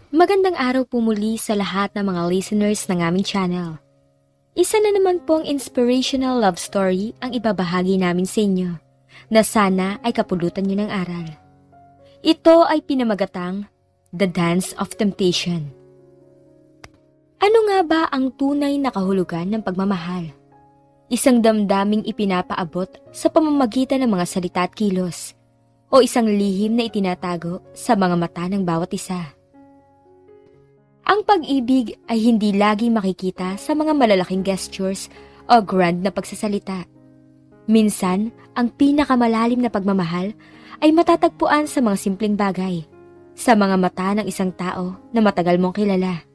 Magandang araw po muli sa lahat ng mga listeners ng aming channel. Isa na naman pong inspirational love story ang ibabahagi namin sa inyo na sana ay kapulutan nyo ng aral. Ito ay pinamagatang The Dance of Temptation. Ano nga ba ang tunay na kahulugan ng pagmamahal? Isang damdaming ipinapaabot sa pamamagitan ng mga salita at kilos o isang lihim na itinatago sa mga mata ng bawat isa. Ang pag-ibig ay hindi lagi makikita sa mga malalaking gestures o grand na pagsasalita. Minsan, ang pinakamalalim na pagmamahal ay matatagpuan sa mga simpleng bagay, sa mga mata ng isang tao na matagal mong kilala,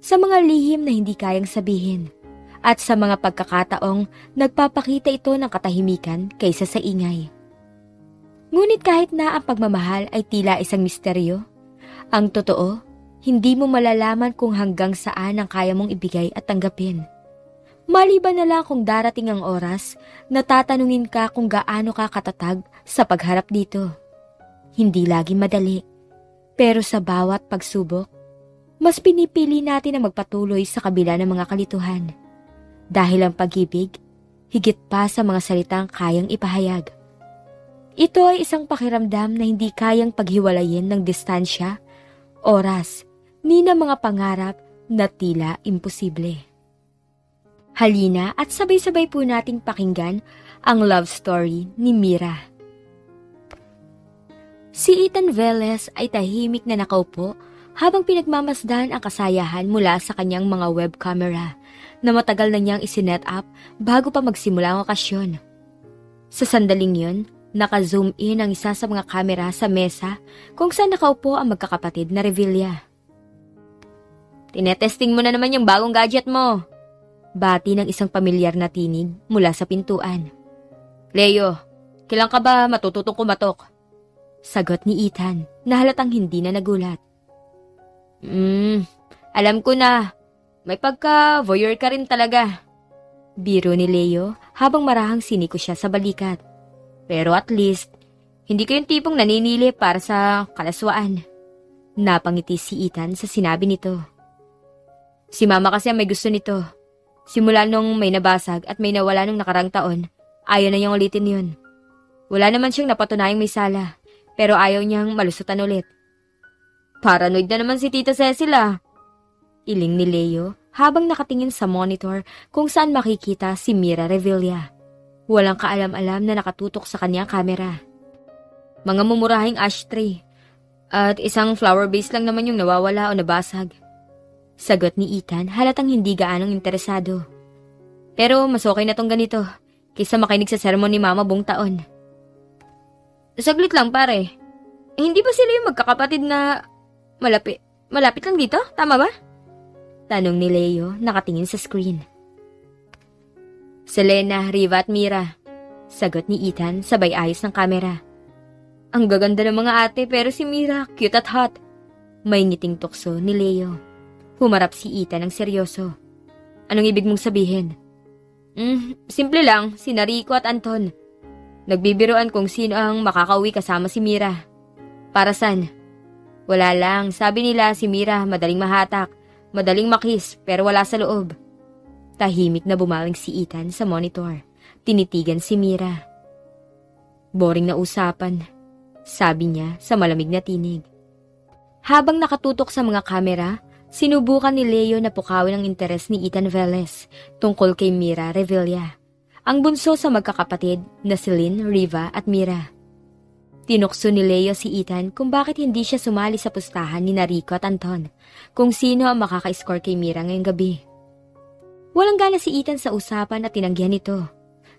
sa mga lihim na hindi kayang sabihin, at sa mga pagkakataong nagpapakita ito ng katahimikan kaysa sa ingay. Ngunit kahit na ang pagmamahal ay tila isang misteryo, ang totoo, hindi mo malalaman kung hanggang saan ang kaya mong ibigay at tanggapin. Maliban na lang kung darating ang oras na tatanungin ka kung gaano ka katatag sa pagharap dito. Hindi lagi madali, pero sa bawat pagsubok, mas pinipili natin na magpatuloy sa kabila ng mga kalituhan. Dahil ang pag-ibig, higit pa sa mga salitang kayang ipahayag. Ito ay isang pakiramdam na hindi kayang paghiwalayin ng distansya, oras, ni na mga pangarap na tila imposible. Halina at sabay-sabay po nating pakinggan ang love story ni Mira. Si Ethan Velez ay tahimik na nakaupo habang pinagmamasdan ang kasayahan mula sa kanyang mga web camera na matagal na niyang isinet up bago pa magsimula ang okasyon. Sa sandaling yun, naka-zoom in ang isa sa mga kamera sa mesa kung saan nakaupo ang magkakapatid na Revilla. "Tinetesting mo na naman yung bagong gadget mo," bati ng isang pamilyar na tinig mula sa pintuan. "Leo, kailan ka ba matututong kumatok?" Sagot ni Ethan na halatang hindi na nagulat. Alam ko na. May pagka-voyeur ka rin talaga." Biro ni Leo habang marahang siniko siya sa balikat. "Pero at least, hindi ko yung tipong naninili para sa kalaswaan." Napangiti si Ethan sa sinabi nito. "Si Mama kasi ang may gusto nito. Simula nung may nabasag at may nawala nung nakarang taon, ayaw na niyang ulitin yun. Wala naman siyang napatunayang may sala, pero ayaw niyang malusutan ulit." "Paranoid na naman si Tita Cecil ah." Iling ni Leo habang nakatingin sa monitor kung saan makikita si Mira Revilla. Walang kaalam-alam na nakatutok sa kanyang kamera. "Mga mumurahing ashtray. At isang flower vase lang naman yung nawawala o nabasag." Sagot ni Ethan halatang hindi gaanong interesado. "Pero mas okay na tong ganito kaysa makinig sa sermon ni Mama buong taon." "Saglit lang pare. Hindi ba sila yung magkakapatid na malapit lang dito? Tama ba?" Tanong ni Leo nakatingin sa screen. "Selena, Riva at Mira." Sagot ni Ethan sabay ayos ng kamera. "Ang gaganda ng mga ate pero si Mira cute at hot." May ngiting tukso ni Leo. Humarap si Ethan ng seryoso. "Anong ibig mong sabihin?" Simple lang, sina Rico at Anton. Nagbibiroan kung sino ang makakauwi kasama si Mira." "Para saan?" "Wala lang, sabi nila si Mira madaling mahatak, madaling makis pero wala sa loob." Tahimik na bumaling si Ethan sa monitor. Tinitigan si Mira. "Boring na usapan," sabi niya sa malamig na tinig. Habang nakatutok sa mga kamera, sinubukan ni Leo na pukawin ang interes ni Ethan Velez tungkol kay Mira Revilla, ang bunso sa magkakapatid na si Lynn, Riva at Mira. Tinukso ni Leo si Ethan kung bakit hindi siya sumali sa pustahan ni Rico at Anton, kung sino ang makaka-score kay Mira ngayong gabi. Walang gana si Ethan sa usapan at tinanggihan ito.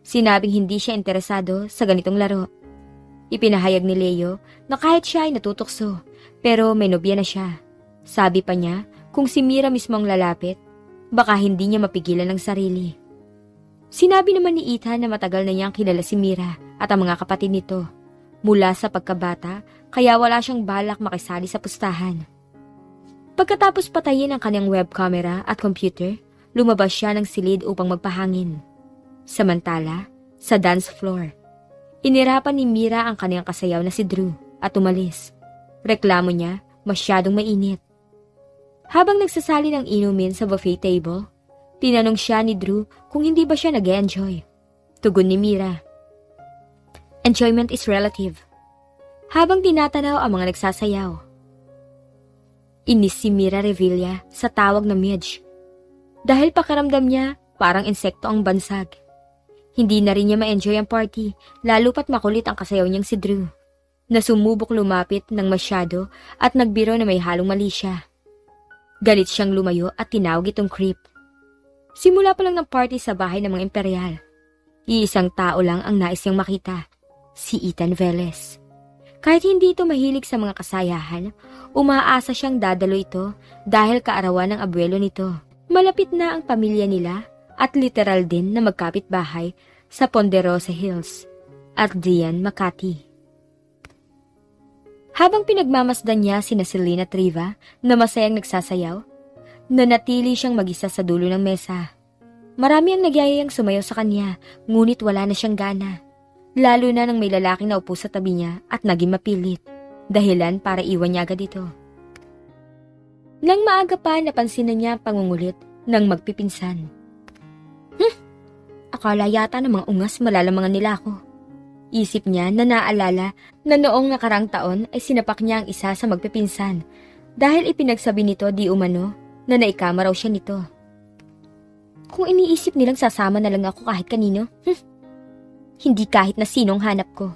Sinabing hindi siya interesado sa ganitong laro. Ipinahayag ni Leo na kahit siya ay natutokso, pero may nobya na siya. Sabi pa niya, kung si Mira mismo ang lalapit, baka hindi niya mapigilan ang sarili. Sinabi naman ni Ethan na matagal na niyang kilala si Mira at ang mga kapatid nito. Mula sa pagkabata, kaya wala siyang balak makisali sa pustahan. Pagkatapos patayin ang kanyang web camera at computer, lumabas siya ng silid upang magpahangin. Samantala, sa dance floor, inirapan ni Mira ang kanyang kasayaw na si Drew at umalis. Reklamo niya, masyadong mainit. Habang nagsasali ng inumin sa buffet table, tinanong siya ni Drew kung hindi ba siya nag-enjoy. Tugon ni Mira, "Enjoyment is relative." Habang tinatanaw ang mga nagsasayaw. Inis si Mira Revilla sa tawag na Midge. Dahil pakiramdam niya parang insekto ang bansag. Hindi na rin niya ma-enjoy ang party, lalo pat makulit ang kasayaw niyang si Drew, na sumubok lumapit ng masyado at nagbiro na may halong mali siya. Galit siyang lumayo at tinawag itong creep. Simula pa lang ng party sa bahay ng mga imperial. Iisang tao lang ang nais niyang makita, si Ethan Velez. Kahit hindi ito mahilig sa mga kasayahan, umaasa siyang dadalo ito dahil kaarawan ng abuelo nito. Malapit na ang pamilya nila at literal din na magkapit-bahay sa Ponderosa Hills at Dian, Makati. Habang pinagmamasdan niya sina Selena at Riva na masayang nagsasayaw, nanatili siyang mag-isa sa dulo ng mesa. Marami ang nagyayayang sumayaw sa kanya, ngunit wala na siyang gana. Lalo na nang may lalaking naupo sa tabi niya at naging mapilit, dahilan para iwan niya agad ito. Nang maaga pa, napansin na niya ang pangungulit ng magpipinsan. Akala yata ng mga ungas malalamangan nila ako. Isip niya na naalala na noong nakarang taon ay sinapak niya ang isa sa magpipinsan dahil ipinagsabi nito di umano na naikama raw siya nito. Kung iniisip nilang sasama na lang ako kahit kanino, hindi kahit na sinong hanap ko.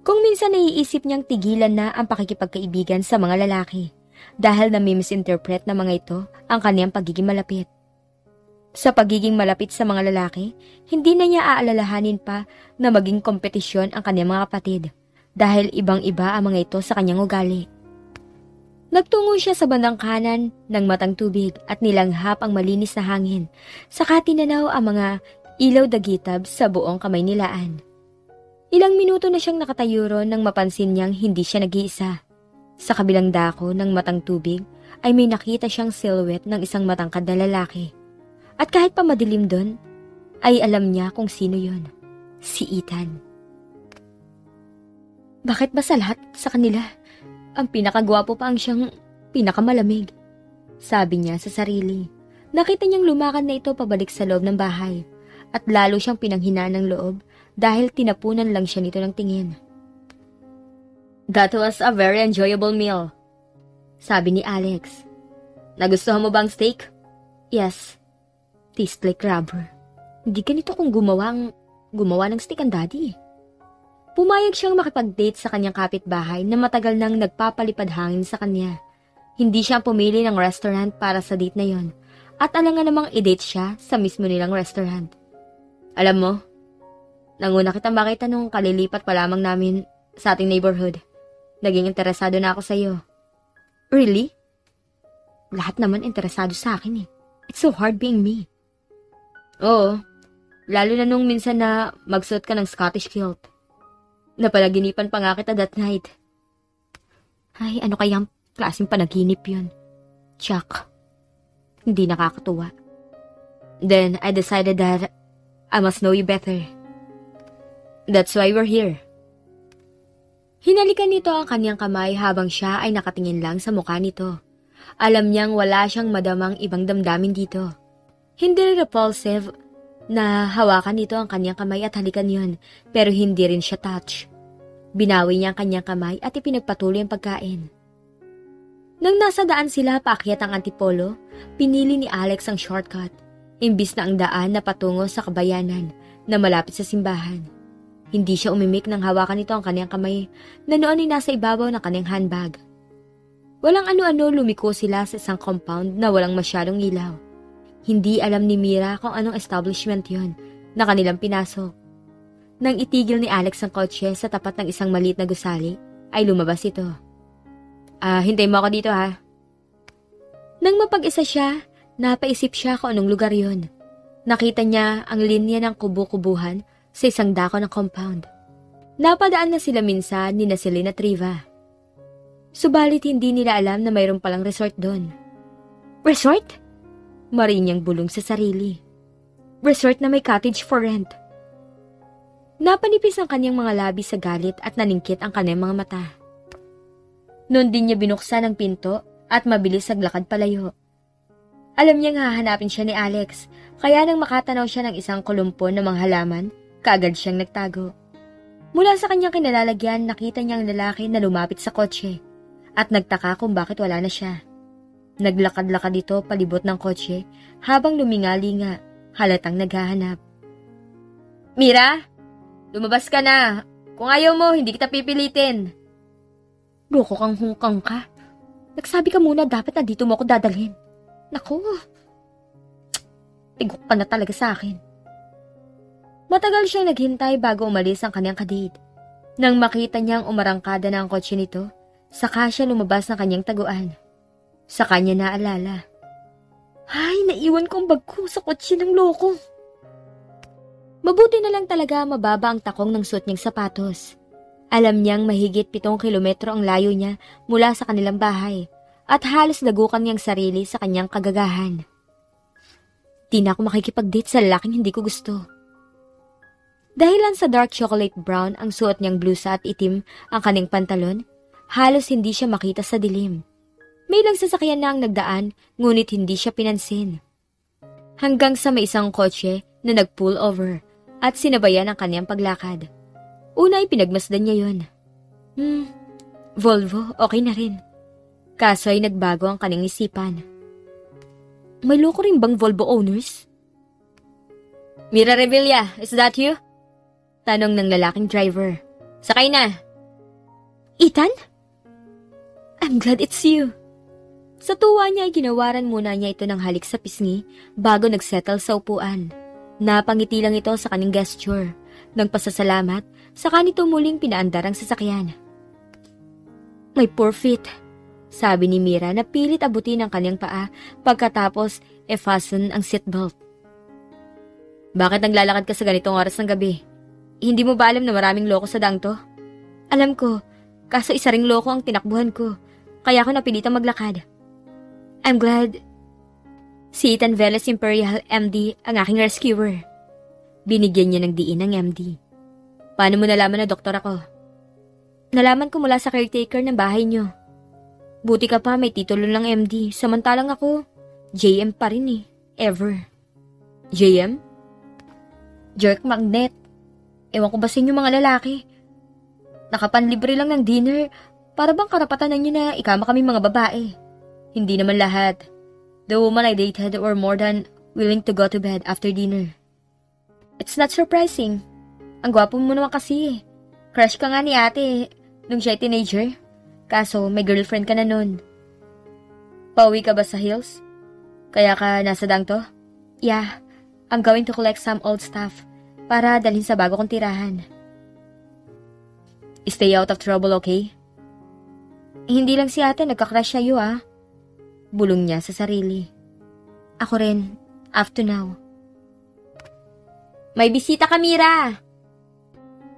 Kung minsan naiisip niyang tigilan na ang pakikipagkaibigan sa mga lalaki dahil nami-misinterpret na mga ito ang kaniyang pagiging malapit. Sa pagiging malapit sa mga lalaki, hindi na niya aalalahanin pa na maging kompetisyon ang kaniyang mga kapatid dahil ibang-iba ang mga ito sa kanyang ugali. Nagtungo siya sa bandang kanan ng matang tubig at nilanghap ang malinis na hangin, saka tinanaw ang mga ilaw dagitab sa buong kamay nilaan. Ilang minuto na siyang nakatayo ron nang mapansin niyang hindi siya nag-iisa. Sa kabilang dako ng matang tubig ay may nakita siyang silhouette ng isang matangkad na lalaki. At kahit pa madilim doon, ay alam niya kung sino yon. Si Ethan. Bakit ba sa lahat sa kanila, ang pinakagwapo pa ang siyang pinakamalamig? Sabi niya sa sarili. Nakita niyang lumakad na ito pabalik sa loob ng bahay at lalo siyang pinanghinaan ng loob dahil tinapunan lang siya nito ng tingin. That was a very enjoyable meal, sabi ni Alex. Nagustuhan mo bang steak? Yes. Tastes like rubber. Hindi ganito kung gumawa ng steak ang daddy. Pumayag siyang makipag-date sa kanyang kapitbahay na matagal nang nagpapalipad hangin sa kanya. Hindi siya pumili ng restaurant para sa date na yon at alangan namang i-date siya sa mismo nilang restaurant. Alam mo, nanguna kitang makita nung kalilipat pa lamang namin sa ating neighborhood. Naging interesado na ako sa iyo. Really? Lahat naman interesado sa akin eh. It's so hard being me. Oo, lalo na nung minsan na magsuot ka ng Scottish kilt. Napalaginipan pa nga kita that night. Ay, ano kayang klaseng panaginip yun? Chuck, hindi nakakatuwa. Then I decided that I must know you better. That's why we're here. Hinalikan nito ang kanyang kamay habang siya ay nakatingin lang sa mukha nito. Alam niyang wala siyang madamang ibang damdamin dito. Hindi repulsive na hawakan nito ang kanyang kamay at halikan yon, pero hindi rin siya touch. Binawi niya ang kanyang kamay at ipinagpatuloy ang pagkain. Nang nasa daan sila paakyat ang antipolo, pinili ni Alex ang shortcut, imbis na ang daan na patungo sa kabayanan na malapit sa simbahan. Hindi siya umimik nang hawakan nito ang kanyang kamay na noon ay nasa ibabaw ng kanyang handbag. Walang ano-ano, lumiko sila sa isang compound na walang masyadong ilaw. Hindi alam ni Mira kung anong establishment yon na kanilang pinasok. Nang itigil ni Alex ang kotse sa tapat ng isang maliit na gusali, ay lumabas ito. Hintay mo ako dito ha. Nang mapag-isa siya, napaisip siya kung anong lugar yon. Nakita niya ang linya ng kubo-kubuhan sa isang dako ng compound. Napadaan na sila minsan ni Selena at Riva. Subalit hindi nila alam na mayroon palang resort doon. Resort? Marinyang bulong sa sarili. Resort na may cottage for rent. Napanipis ang kanyang mga labi sa galit at naningkit ang kanyang mga mata. Noon din niya binuksan ang pinto at mabilis naglakad palayo. Alam niyang hahanapin siya ni Alex, kaya nang makatanaw siya ng isang kolumpon ng mga halaman, kaagad siyang nagtago. Mula sa kanyang kinalalagyan, nakita niyang lalaki na lumapit sa kotse at nagtaka kung bakit wala na siya. Naglakad-lakad ito palibot ng kotse habang lumingalinga, halatang naghahanap. Mira, lumabas ka na. Kung ayaw mo, hindi kita pipilitin. Loko kang hungkang ka. Nagsabi ka muna dapat na dito mo ako dadalhin. Naku, tigok ka na talaga sa akin. Matagal siyang naghintay bago umalis ang kanyang kadate. Nang makita niyang umarangkada na ang kotse nito, saka siya lumabas ng kanyang taguan. Sa kanya naalala. Ay, naiwan ko ang bag ko sa kotse ng loko. Mabuti na lang talaga mababa ang takong ng suot niyang sapatos. Alam niyang mahigit 7 kilometro ang layo niya mula sa kanilang bahay at halos dagukan niyang sarili sa kanyang kagagahan. Di na ako makikipag-date sa lalaking hindi ko gusto. Dahilan sa dark chocolate brown ang suot niyang blusa at itim ang kanyang pantalon, halos hindi siya makita sa dilim. May ilang sasakyan na ang nagdaan, ngunit hindi siya pinansin. Hanggang sa may isang kotse na nag-pull over at sinabayan ang kanyang paglakad. Una ay pinagmasdan niya yun. Volvo, okay na rin. Kaso ay nagbago ang kanyang isipan. May loko rin bang Volvo owners? Mira Revilla, is that you? Tanong ng lalaking driver. Sakay na. Ethan? I'm glad it's you. Sa tuwa niya ay ginawaran muna niya ito ng halik sa pisngi bago nagsettle sa upuan. Napangiti lang ito sa kanyang gesture. Nang pasasalamat, saka nito muling pinaandar ang sasakyan. My poor feet, sabi ni Mira na pilit abutin ang kanyang paa pagkatapos e-fasten ang seatbelt. Bakit naglalakad ka sa ganitong oras ng gabi? Hindi mo ba alam na maraming loko sa dang to? Alam ko, kaso isa ring loko ang tinakbuhan ko, kaya ako napilitang maglakad. I'm glad si Ethan Velez Imperial MD ang aking rescuer. Binigyan niya ng diin ng MD. Paano mo nalaman na doktor ako? Nalaman ko mula sa caretaker ng bahay niyo. Buti ka pa may titulo ng MD, samantalang ako, JM pa rin eh, ever. JM? Jerk magnet. Ewan ko ba sa inyo mga lalaki? Nakapanlibre lang ng dinner, para bang karapatan na niyo na ikama kami mga babae. Hindi naman lahat. The woman I dated were more than willing to go to bed after dinner. It's not surprising. Ang gwapo mo naman kasi. Crush ka nga ni ate nung siya teenager. Kaso may girlfriend ka na nun. Pauwi ka ba sa hills? Kaya ka nasa dang to? Yeah, I'm going to collect some old stuff para dalhin sa bago kong tirahan. Stay out of trouble, okay? Hindi lang si ate nagka-crush sa'yo Bulong niya sa sarili. Ako rin, up to now. May bisita ka, Mira!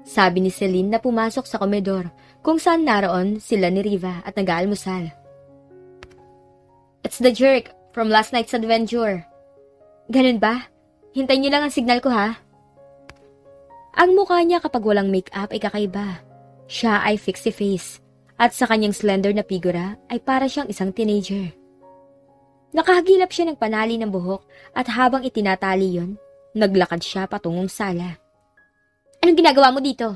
Sabi ni Celine na pumasok sa komedor kung saan naroon sila ni Riva at nag-aalmusal. It's the jerk from last night's adventure. Ganun ba? Hintayin niyo lang ang signal ko ha. Ang mukha niya kapag walang make-up ay kakaiba. Siya ay fixie face at sa kanyang slender na figura ay para siyang isang teenager. Nakahagilap siya ng panali ng buhok at habang itinatali yon, naglakad siya patungong sala. Anong ginagawa mo dito?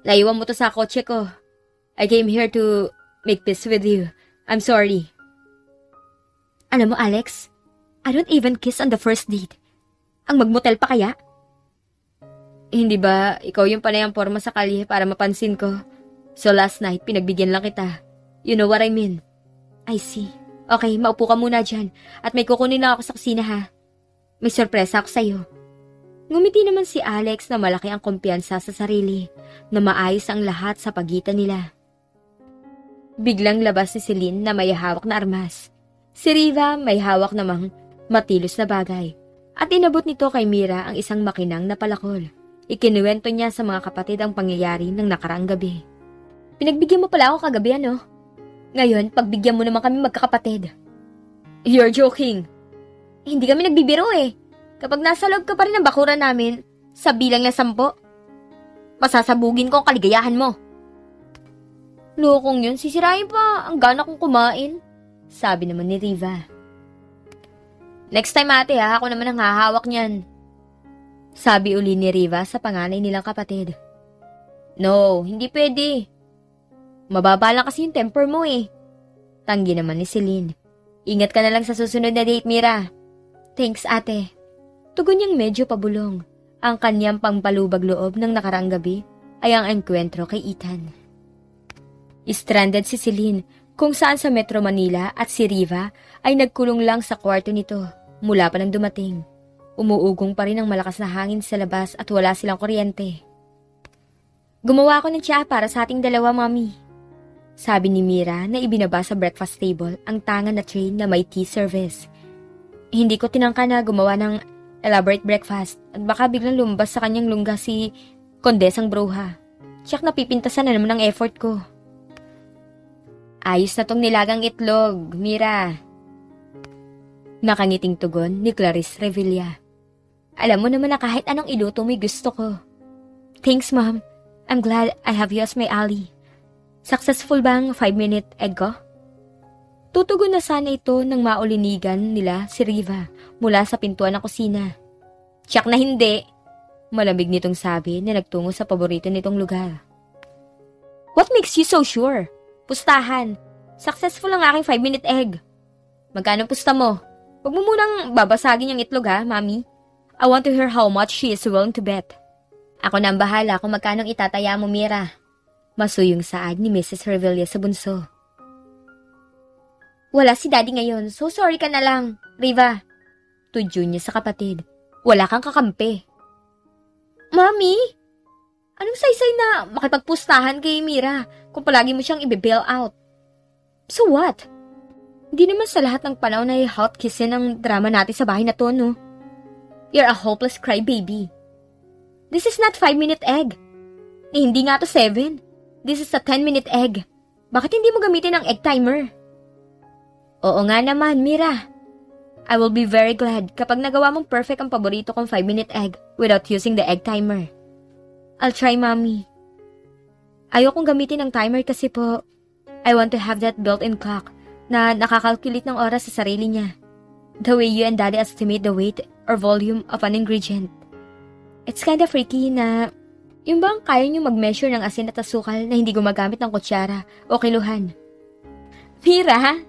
Naiwan mo to sa kotse ko. I came here to make peace with you. I'm sorry. Alam mo, Alex, I don't even kiss on the first date. Ang magmotel pa kaya? Hindi ba ikaw yung panayang forma sa kalye para mapansin ko? So last night, pinagbigyan lang kita. You know what I mean? I see. Okay, maupo ka muna dyan at may kukunin lang ako sa kusina ha. May sorpresa ako sa'yo. Ngumiti naman si Alex na malaki ang kumpiyansa sa sarili, na maayos ang lahat sa pagitan nila. Biglang labas si Celine na may hawak na armas. Si Riva may hawak namang matilos na bagay. At inabot nito kay Mira ang isang makinang na palakol. Ikinuwento niya sa mga kapatid ang pangyayari ng nakaraang gabi. Pinagbigyan mo pala ako kagabi Ngayon, pagbigyan mo naman kami magkakapatid. You're joking. Hindi kami nagbibiro Kapag nasa loob ka pa rin ng bakuran namin, sa bilang na 10, masasabugin ko ang kaligayahan mo. Lokong yun, sisirain pa ang gana kong kumain. Sabi naman ni Riva. Next time ate ha, ako naman ang hahawak niyan. Sabi uli ni Riva sa panganay nilang kapatid. No, hindi pwede. Mababa lang kasi yung temper mo eh. Tanggi naman ni Celine. Ingat ka na lang sa susunod na date, Mira. Thanks ate. Tugon niyang medyo pabulong. Ang kanyang pangpalubag loob ng nakaraang gabi ay ang engkwentro kay Ethan. Stranded si Celine kung saan sa Metro Manila at si Riva ay nagkulong lang sa kwarto nito mula pa nang dumating. Umuugong pa rin ang malakas na hangin sa labas at wala silang kuryente. Gumawa ako ng tsaa para sa ating dalawa, Mami. Sabi ni Mira na ibinaba sa breakfast table ang tangan na tray na may tea service. Hindi ko tinangka na gumawa ng elaborate breakfast at baka biglang lumabas sa kanyang lungga si Kondesang Bruja. Tiyak napipintasan na naman ang effort ko. Ayos na tong nilagang itlog, Mira. Nakangiting tugon ni Clarice Revilla. Alam mo naman na kahit anong iluto mo'y gusto ko. Thanks, Mom. I'm glad I have you as my ally. Successful bang 5-minute egg ko? Tutugon na sana ito nang maulinigan nila si Riva mula sa pintuan ng kusina. Tiyak na hindi. Malamig nitong sabi na nagtungo sa paborito nitong lugar. What makes you so sure? Pustahan. Successful ang aking 5-minute egg. Magkano pusta mo? Huwag mo munang babasagin yung itlog ha, Mami. I want to hear how much she is willing to bet. Ako na ang bahala kung magkano itataya mo, Mira. Masuyong saad ni Mrs. Revilla sa bunso. Wala si Daddy ngayon, so sorry ka na lang, Riva. Tudyo niya sa kapatid. Wala kang kakampi. Mami? Anong saysay na makipagpustahan kay Mira kung palagi mo siyang i-bail out? So what? Hindi naman sa lahat ng panahon ay hot kissin ang drama natin sa bahay na to, no? You're a hopeless crybaby. This is not 5-minute egg. Hindi nga to 7. This is a 10-minute egg. Bakit hindi mo gamitin ang egg timer? Oo nga naman, Mira. I will be very glad kapag nagawa mong perfect ang paborito kong 5-minute egg without using the egg timer. I'll try, Mommy. Ayokong gamitin ang timer kasi po, I want to have that built-in clock na nakakalculate ng oras sa sarili niya. The way you and Daddy estimate the weight or volume of an ingredient. It's kinda freaky na yung bang kaya niyo mag-measure ng asin at asukal na hindi gumagamit ng kutsara o kiluhan. Mira!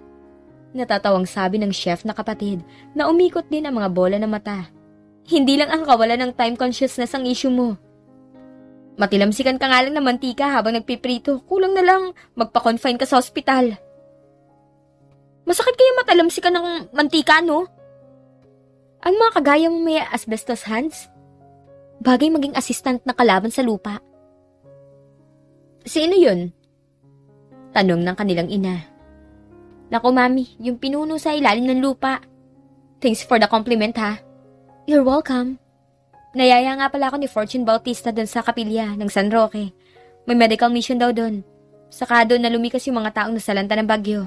Natatawang sabi ng chef na kapatid na umikot din ang mga bola ng mata. Hindi lang ang kawalan ng time consciousness ang issue mo. Matilamsikan ka nga lang ng mantika habang nagpiprito. Kulang na lang magpa-confine ka sa ospital. Masakit kaya matalamsikan ng mantika, no? Ang mga kagaya mong may asbestos hands, bagay maging assistant na kalaban sa lupa. Sino yun? Tanong ng kanilang ina. Naku, Mami, yung pinuno sa ilalim ng lupa. Thanks for the compliment, ha? You're welcome. Nayaya nga pala ako ni Fortune Bautista doon sa kapilya ng San Roque. May medical mission daw doon. Saka doon na lumikas yung mga taong nasalanta ng bagyo.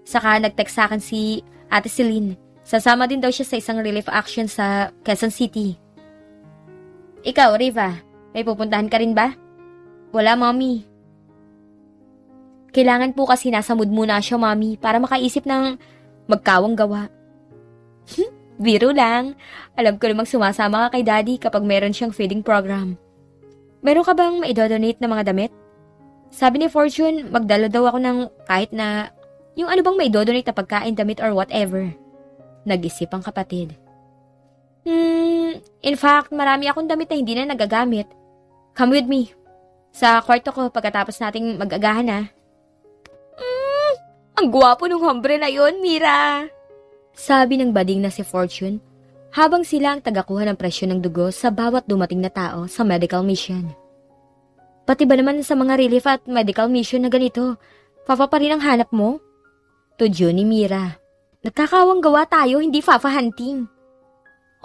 Saka nag-text sa akin si Ate Celine. Sasama din daw siya sa isang relief action sa Quezon City. Ikaw, Riva, may pupuntahan ka rin ba? Wala, Mommy. Kailangan po kasi nasa mood muna siya, Mommy, para makaisip ng magkawang gawa. Biro lang. Alam ko namang sumasama ka kay Daddy kapag meron siyang feeding program. Meron ka bang maidodonate na mga damit? Sabi ni Fortune, magdala daw ako ng kahit na yung ano bang maidodonate na pagkain, damit or whatever. Nag-isip ang kapatid. In fact, marami akong damit na hindi na nagagamit. Come with me. Sa kwarto ko pagkatapos nating mag-agahan, ha? Ang gwapo nung hombre na yon, Mira. Sabi ng bading na si Fortune, habang sila ang tagakuha ng presyon ng dugo sa bawat dumating na tao sa medical mission. Pati ba naman sa mga relief at medical mission na ganito, fafa pa rin ang hanap mo? Tudyo ni Mira. Nagkakawang gawa tayo, hindi fafa hunting.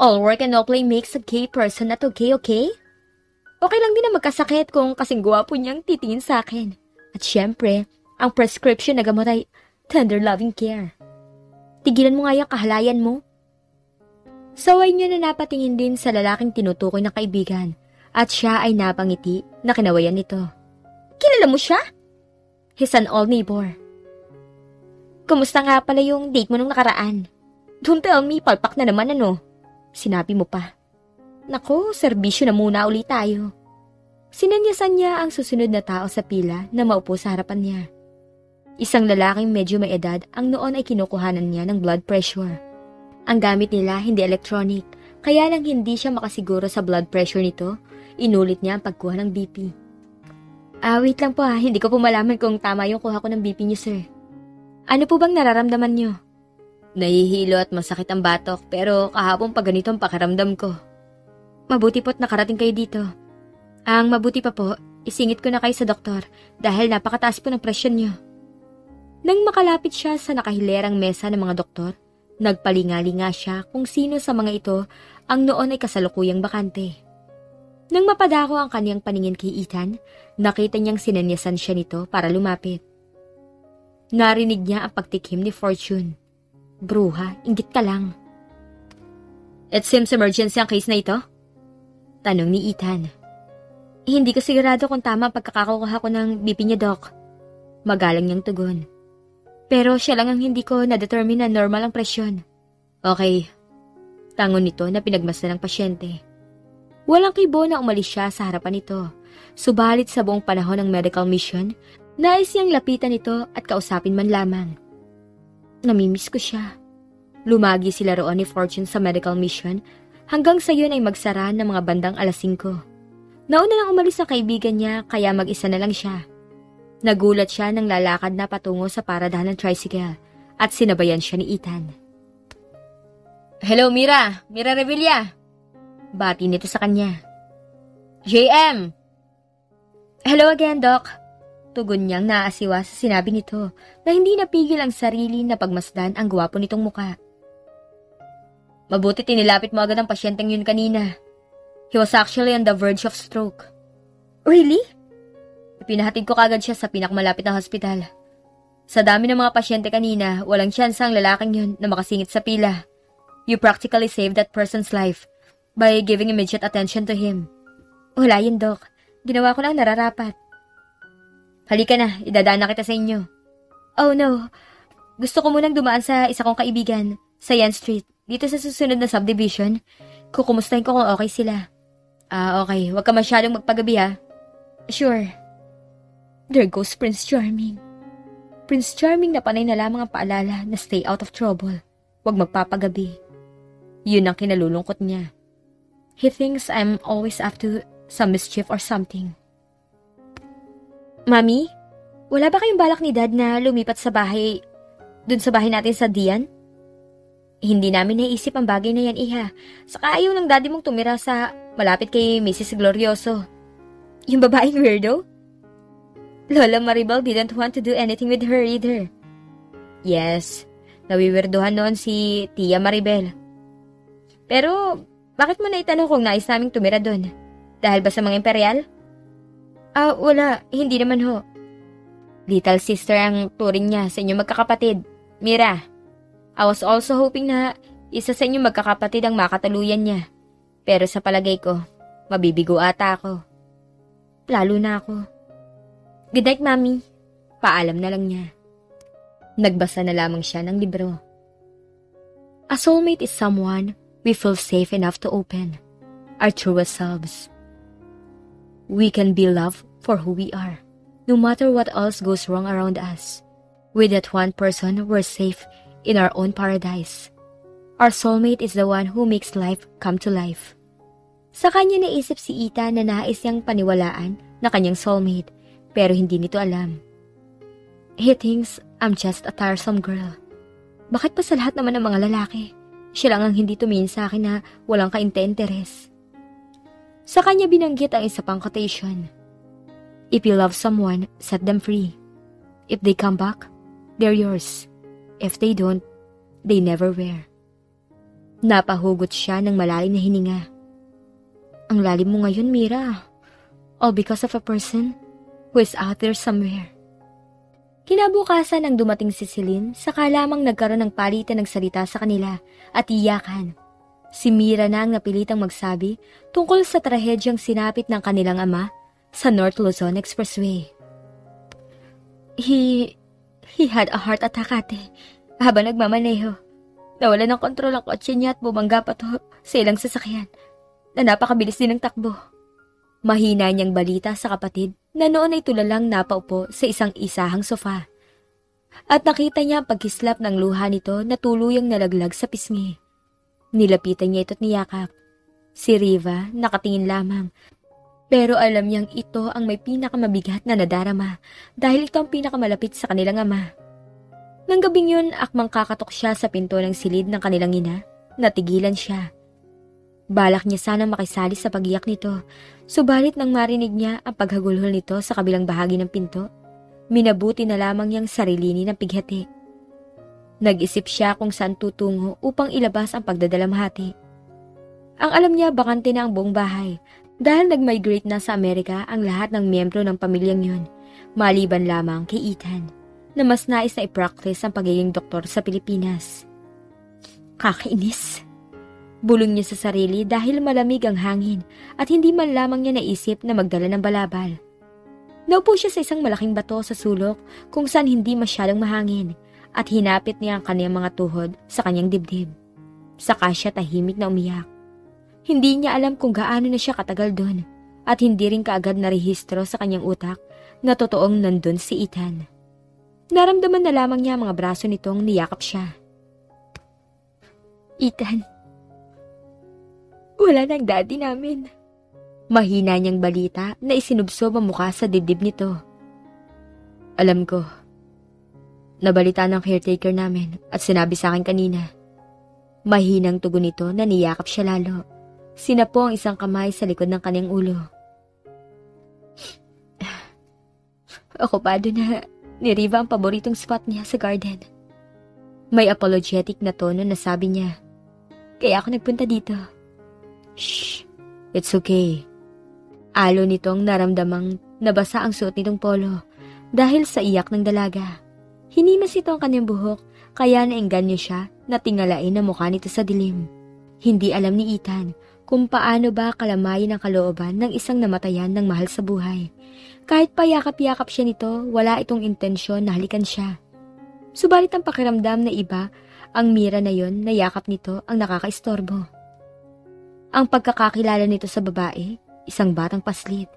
All work and no play makes a gay person not okay, okay? Okay lang din na magkasakit kung kasing gwapo niyang titingin sa akin. At syempre, ang prescription na gamot ay tender loving care. Tigilan mo nga yung kahalayan mo. Saway niya na napatingin din sa lalaking tinutukoy na kaibigan at siya ay napangiti na kinawayan nito. Kilala mo siya? He's an old neighbor. Kumusta nga pala yung date mo nung nakaraan? Don't tell me, palpak na naman ano. Sinabi mo pa. Nako, serbisyo na muna ulit tayo. Sinanyasan niya ang susunod na tao sa pila na maupo sa harapan niya. Isang lalaking medyo may edad ang noon ay kinukuhanan niya ng blood pressure. Ang gamit nila hindi electronic, kaya lang hindi siya makasiguro sa blood pressure nito, inulit niya ang pagkuha ng BP. Wait lang po hindi ko po malaman kung tama yung kuha ko ng BP niyo, sir. Ano po bang nararamdaman niyo? Nahihilo at masakit ang batok pero kahapon pa ganito ang pakiramdam ko. Mabuti po't nakarating kayo dito. Ang mabuti pa po, isingit ko na kayo sa doktor dahil napakataas po ng presyon niyo. Nang makalapit siya sa nakahilerang mesa ng mga doktor, nagpalingali-nga siya kung sino sa mga ito ang noon ay kasalukuyang bakante. Nang mapadako ang kaniyang paningin kay Ethan, nakita niyang sinanyasan siya nito para lumapit. Narinig niya ang pagtikim ni Fortune. Bruha, inggit ka lang. It seems emergency ang case na ito? Tanong ni Ethan. Hindi ko sigurado kung tama ang pagkakakuha ko ng BP niya, Doc. Magalang niyang tugon. Pero siya lang ang hindi ko na-determine na normal ang presyon. Okay. Tangon nito na pinagmasdan ng pasyente. Walang kibo na umalis siya sa harapan nito. Subalit sa buong panahon ng medical mission, nais niyang lapitan ito at kausapin man lamang. Namimiss ko siya. Lumagi sila roon ni Fortune sa medical mission hanggang sa yun ay magsara ng mga bandang 5:00. Nauna nang umalis ang kaibigan niya kaya mag-isa na lang siya. Nagulat siya nang lalakad na patungo sa paradahan ng tricycle at sinabayan siya ni Ethan. Hello, Mira! Mira Revilla! Bati nito sa kanya. JM! Hello again, Doc! Tugon niyang naasiwa sa sinabi nito na hindi napigil ang sarili na pagmasdan ang gwapo nitong muka. Mabuti tinilapit mo agad ang pasyenteng yun kanina. He was actually on the verge of stroke. Really? Ipinahatid ko kagad siya sa pinakamalapit na hospital. Sa dami ng mga pasyente kanina, walang tsansa ang lalaking yun na makasingit sa pila. You practically saved that person's life by giving immediate attention to him. Wala yun, Doc. Ginawa ko lang nararapat. Halika na, idadaan na kita sa inyo. Oh no, gusto ko munang dumaan sa isa kong kaibigan, sa Yan Street, dito sa susunod na subdivision. Kukumustahin ko kung okay sila. Okay, huwag ka masyadong magpagabi Sure. There goes Prince Charming. Prince Charming na panay na lamang ang paalala na stay out of trouble. Huwag magpapagabi. Yun ang kinalulungkot niya. He thinks I'm always up to some mischief or something. Mami, wala ba kayong balak ni Dad na lumipat sa bahay, dun sa bahay natin sa Dian? Hindi namin naisip ang bagay na yan, Iha. Saka ayaw ng daddy mong tumira sa malapit kay Mrs. Glorioso. Yung babaeng weirdo? Lola Maribel didn't want to do anything with her either. Yes, nawiwirduhan noon si Tia Maribel. Pero, bakit mo naitanong kung nais naming tumira doon? Dahil ba sa mga imperial? Wala. Hindi naman ho. Little sister ang turing niya sa inyong magkakapatid. Mira, I was also hoping na isa sa inyong magkakapatid ang makatuluyan niya. Pero sa palagay ko, mabibigo ata ako. Lalo na ako. Good night, Mami. Paalam na lang niya. Nagbasa na lamang siya ng libro. A soulmate is someone we feel safe enough to open our truest selves. We can be loved for who we are, no matter what else goes wrong around us. With that one person, we're safe in our own paradise. Our soulmate is the one who makes life come to life. Sa kanya naisip si Ita na nais niyang paniwalaan na kanyang soulmate, pero hindi nito alam. He thinks I'm just a tiresome girl. Bakit pa sa lahat naman ng mga lalaki, siya lang ang hindi tumingin sa akin na walang kainte-interes? Sa kanya binanggit ang isa pang quotation. If you love someone, set them free. If they come back, they're yours. If they don't, they never were. Napahugot siya ng malalim na hininga. Ang lalim mo ngayon, Mira. All because of a person who is out there somewhere. Kinabukasan nang dumating si Celine, saka lamang nagkaroon ng palitan ng salita sa kanila at iyakan. Si Mira na ang napilitang magsabi tungkol sa trahedyang sinapit ng kanilang ama sa North Luzon Expressway. He had a heart attack, ate. Habang nagmamaneho. Nawala ng kontrol ang kotse niya at bumangga pa to sa ilang sasakyan na napakabilis din ng takbo. Mahina niyang balita sa kapatid na noon ay tulalang napaupo sa isang isahang sofa. At nakita niya ang pagkislap ng luha nito na tuluyang nalaglag sa pisngi. Nilapitan niya ito't niyakap. Si Riva nakatingin lamang. Pero alam niyang ito ang may pinakamabigat na nadarama dahil ito ang pinakamalapit sa kanilang ama. Nang gabing yun, akmang kakatok siya sa pinto ng silid ng kanilang ina. Natigilan siya. Balak niya sanang makisali sa pagiyak nito, subalit nang marinig niya ang paghagulhol nito sa kabilang bahagi ng pinto, minabuti na lamang niyang sarilini ng pighati. Nag-isip siya kung saan tutungo upang ilabas ang pagdadalamhati. Ang alam niya bakante na ang buong bahay dahil nag-migrate na sa Amerika ang lahat ng miyembro ng pamilyang yun, maliban lamang kay Ethan, na mas nais na i-practice ang pagiging doktor sa Pilipinas. Kakainis. Bulong niya sa sarili dahil malamig ang hangin at hindi man lamang niya naisip na magdala ng balabal. Naupo siya sa isang malaking bato sa sulok kung saan hindi masyadong mahangin at hinapit niya ang kanyang mga tuhod sa kanyang dibdib. Saka siya tahimik na umiyak. Hindi niya alam kung gaano na siya katagal doon at hindi rin kaagad narehistro sa kanyang utak na totoong nandun si Ethan. Naramdaman na lamang niya ang mga braso nitong niyakap siya. Ethan, wala na ang daddy namin. Mahina niyang balita na isinubsob ang mukha sa dibdib nito. Alam ko. Nabalita ng caretaker namin at sinabi sa akin kanina. Mahinang tugon nito na niyakap siya lalo. Sinapo ang isang kamay sa likod ng kanyang ulo. Okupado na ni Riva ang paboritong spot niya sa garden. May apologetic na tono na sabi niya. Kaya ako nagpunta dito. Shh, it's okay. Alo nitong naramdamang nabasa ang suot nitong polo dahil sa iyak ng dalaga. Hinimas ito ang kanyang buhok kaya naengganyo siya na tingalain ang mukha nito sa dilim. Hindi alam ni Ethan kung paano ba kalamayin ang kalooban ng isang namatayan ng mahal sa buhay. Kahit payakap-yakap siya nito, wala itong intensyon na halikan siya. Subalit ang pakiramdam na iba, ang Mira na yon na yakap nito ang nakakaistorbo. Ang pagkakakilala nito sa babae, isang batang paslit.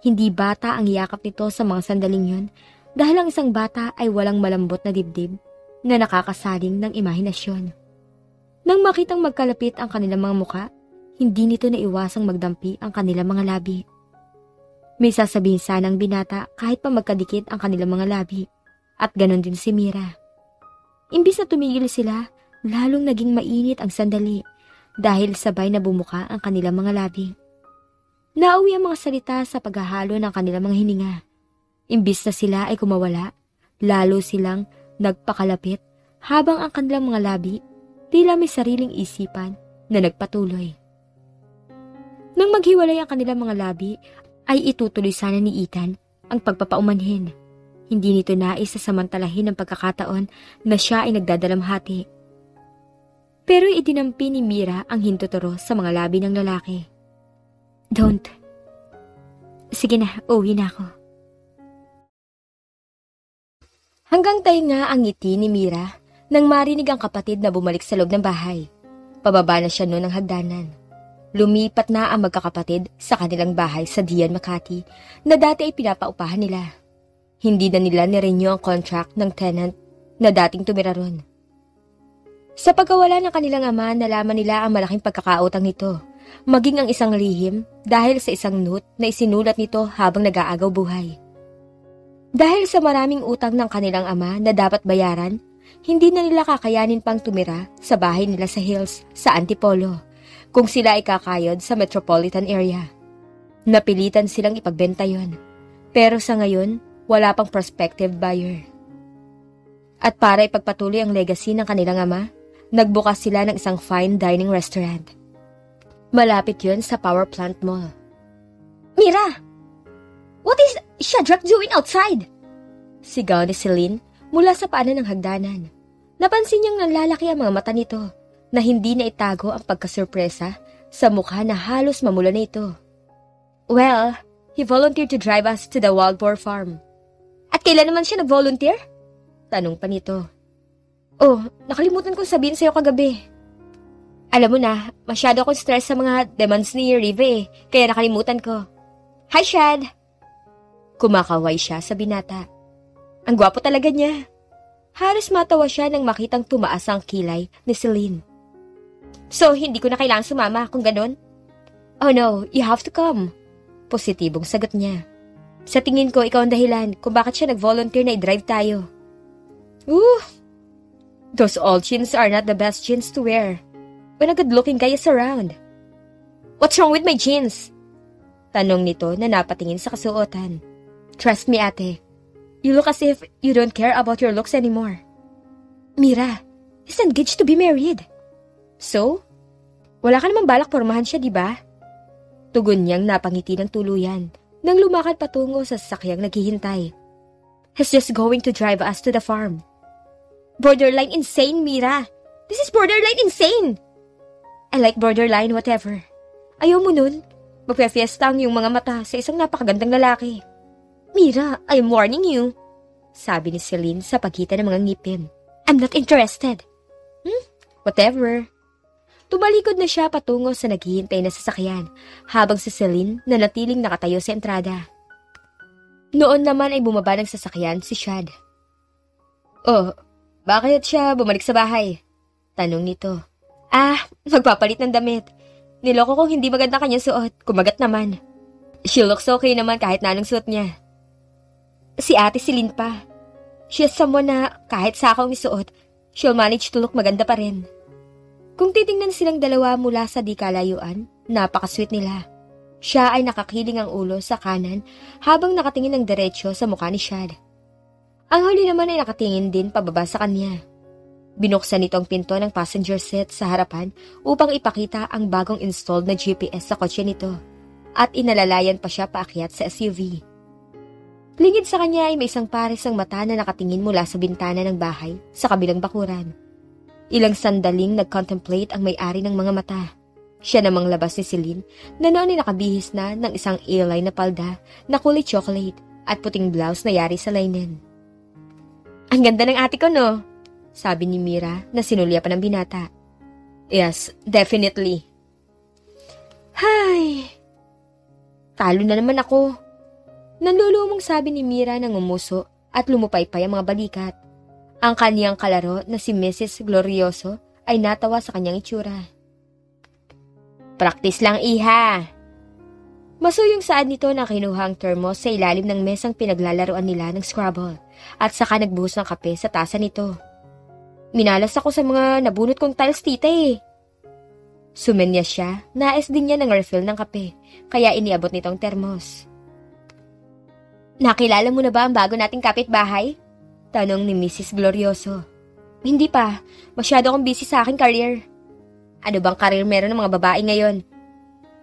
Hindi bata ang yakap nito sa mga sandaling yon dahil ang isang bata ay walang malambot na dibdib na nakakasaling ng imahinasyon. Nang makitang magkalapit ang kanilang mga muka, hindi nito naiwasang magdampi ang kanilang mga labi. May sasabihin sanang binata kahit pa magkadikit ang kanilang mga labi. At ganon din si Mira. Imbis na tumigil sila, lalong naging mainit ang sandali dahil sabay na bumuka ang kanilang mga labi. Nauwi ang mga salita sa paghahalo ng kanilang mga hininga. Imbis na sila ay kumawala, lalo silang nagpakalapit habang ang kanilang mga labi tila may sariling isipan na nagpatuloy. Nang maghiwalay ang kanilang mga labi, ay itutuloy sana ni Ethan ang pagpapaumanhin. Hindi nito nais sa samantalahin ang pagkakataon na siya ay nagdadalamhati. Pero idinampi ni Mira ang hintuturo sa mga labi ng lalaki. Don't. Sige na, uwi na ako. Hanggang tainga ang ngiti ni Mira nang marinig ang kapatid na bumalik sa loob ng bahay. Pababa na siya noon ng hagdanan. Lumipat na ang magkakapatid sa kanilang bahay sa Dian, Makati na dati ay pinapaupahan nila. Hindi na nila nirenew ang contract ng tenant na dating tumira ron. Sa pagkawala ng kanilang ama, nalaman nila ang malaking pagkakautang nito, maging ang isang lihim dahil sa isang note na isinulat nito habang nag-aagaw buhay. Dahil sa maraming utang ng kanilang ama na dapat bayaran, hindi na nila kakayanin pang tumira sa bahay nila sa Hills sa Antipolo kung sila ay kakayod sa metropolitan area. Napilitan silang ipagbenta yon. Pero sa ngayon, wala pang prospective buyer. At para ipagpatuloy ang legacy ng kanilang ama, nagbukas sila ng isang fine dining restaurant. Malapit yon sa Power Plant Mall. Mira! What is Shadrach doing outside? Sigaw ni Celine mula sa paanan ng hagdanan. Napansin niyang nalalaki ang mga mata nito na hindi na itago ang pagkasurpresa sa mukha na halos mamula na ito. Well, he volunteered to drive us to the wild boar farm. A At kailan naman siya nag-volunteer? Tanong pa nito. Oh, nakalimutan kong sabihin sa'yo kagabi. Alam mo na, masyado akong stress sa mga demands ni Rive kaya nakalimutan ko. Hi, Shad! Kumakaway siya sa binata. Ang gwapo talaga niya. Halos matawa siya nang makitang tumaas ang kilay ni Celine. So, hindi ko na kailangang sumama kung ganun? Oh no, you have to come. Positibong sagot niya. Sa tingin ko, ikaw ang dahilan kung bakit siya nag-volunteer na i-drive tayo. Those old jeans are not the best jeans to wear when a good-looking guy is around. What's wrong with my jeans? Tanong nito na napatingin sa kasuotan. Trust me, ate. You look as if you don't care about your looks anymore. Mira, he's engaged to be married. So? Wala ka namang balak pormahan siya, di ba? Tugon niyang napangiti ng tuluyan nang lumakad patungo sa sasakyang naghihintay. He's just going to drive us to the farm. Borderline insane, Mira. This is borderline insane. I like borderline whatever. Ayaw mo nun? Magpe-fiesta ang iyong mga mata sa isang napakagandang lalaki. Mira, I'm warning you. Sabi ni Celine sa pagitan ng mga ngipin. I'm not interested. Whatever. Tumalikod na siya patungo sa naghihintay na sasakyan habang si Celine nanatiling nakatayo sa entrada. Noon naman ay bumaba ng sasakyan si Shad. Oh, bakit siya bumalik sa bahay? Tanong nito. Magpapalit ng damit. Niloko kong hindi maganda kanyang suot. Kumagat naman. She looks okay naman kahit na anong suot niya. Si ate Celine pa. She is someone na kahit sa akong isuot, she'll manage to look maganda pa rin. Kung titingnan silang dalawa mula sa di kalayuan, napaka-sweet nila. Siya ay nakakiling ang ulo sa kanan habang nakatingin ng diretsyo sa mukha ni Shad. Ang huli naman ay nakatingin din pababa sa kanya. Binuksan nito ang pinto ng passenger seat sa harapan upang ipakita ang bagong installed na GPS sa kotse nito at inalalayan pa siya paakyat sa SUV. Lingid sa kanya ay may isang pares ang mata na nakatingin mula sa bintana ng bahay sa kabilang bakuran. Ilang sandaling nag-contemplate ang may-ari ng mga mata. Siya namang labas ni Celine na noon ay nakabihis na ng isang A-line na palda na kulay chocolate at puting blouse na yari sa linen. Ang ganda ng ate ko, no? Sabi ni Mira na sinulya pa ng binata. Yes, definitely. Hay! Talo na naman ako. Nanlulumong sabi ni Mira nang umuso at lumupaypay ang mga balikat. Ang kaniyang kalaro na si Mrs. Glorioso ay natawa sa kanyang itsura. Practice lang, iha! Masuyong saad nito na kinuha ang termos sa ilalim ng mesang pinaglalaroan nila ng Scrabble at saka nagbuhos ng kape sa tasa nito. Minalas ako sa mga nabunot kong tiles, tita eh. Sumenya siya, nais din niya ng refill ng kape, kaya iniabot nitong termos. Nakilala mo na ba ang bago nating kapitbahay? Tanong ni Mrs. Glorioso. Hindi pa, masyado akong busy sa aking career. Ano bang career meron ng mga babae ngayon?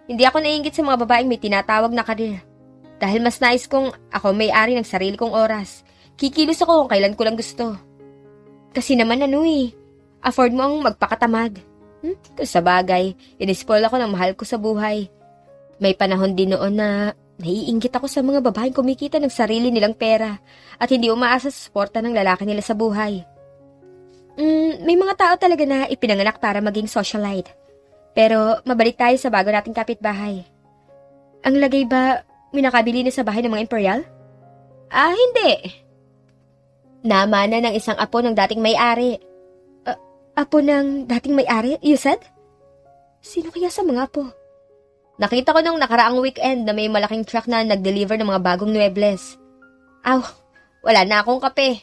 Hindi ako naiinggit sa mga babaeng may tinatawag na career. Dahil mas nais kong ako may-ari ng sarili kong oras. Kikilos ako kung kailan ko lang gusto. Kasi naman afford mo ang magpakatamad. Sa bagay, inispoil ako ng mahal ko sa buhay. May panahon din noon na naiinggit ako sa mga babaeng kumikita ng sarili nilang pera at hindi umaasa sa suporta ng lalaki nila sa buhay. May mga tao talaga na ipinanganak para maging socialite. Pero mabalik tayo sa bago nating kapitbahay. Ang lagay ba, minakabili na sa bahay ng mga imperial? Hindi. Namana ng isang apo ng dating may-ari. Apo ng dating may-ari, you said? Sino kaya sa mga apo? Nakita ko nung nakaraang weekend na may malaking truck na nag-deliver ng mga bagong muebles. Wala na akong kape.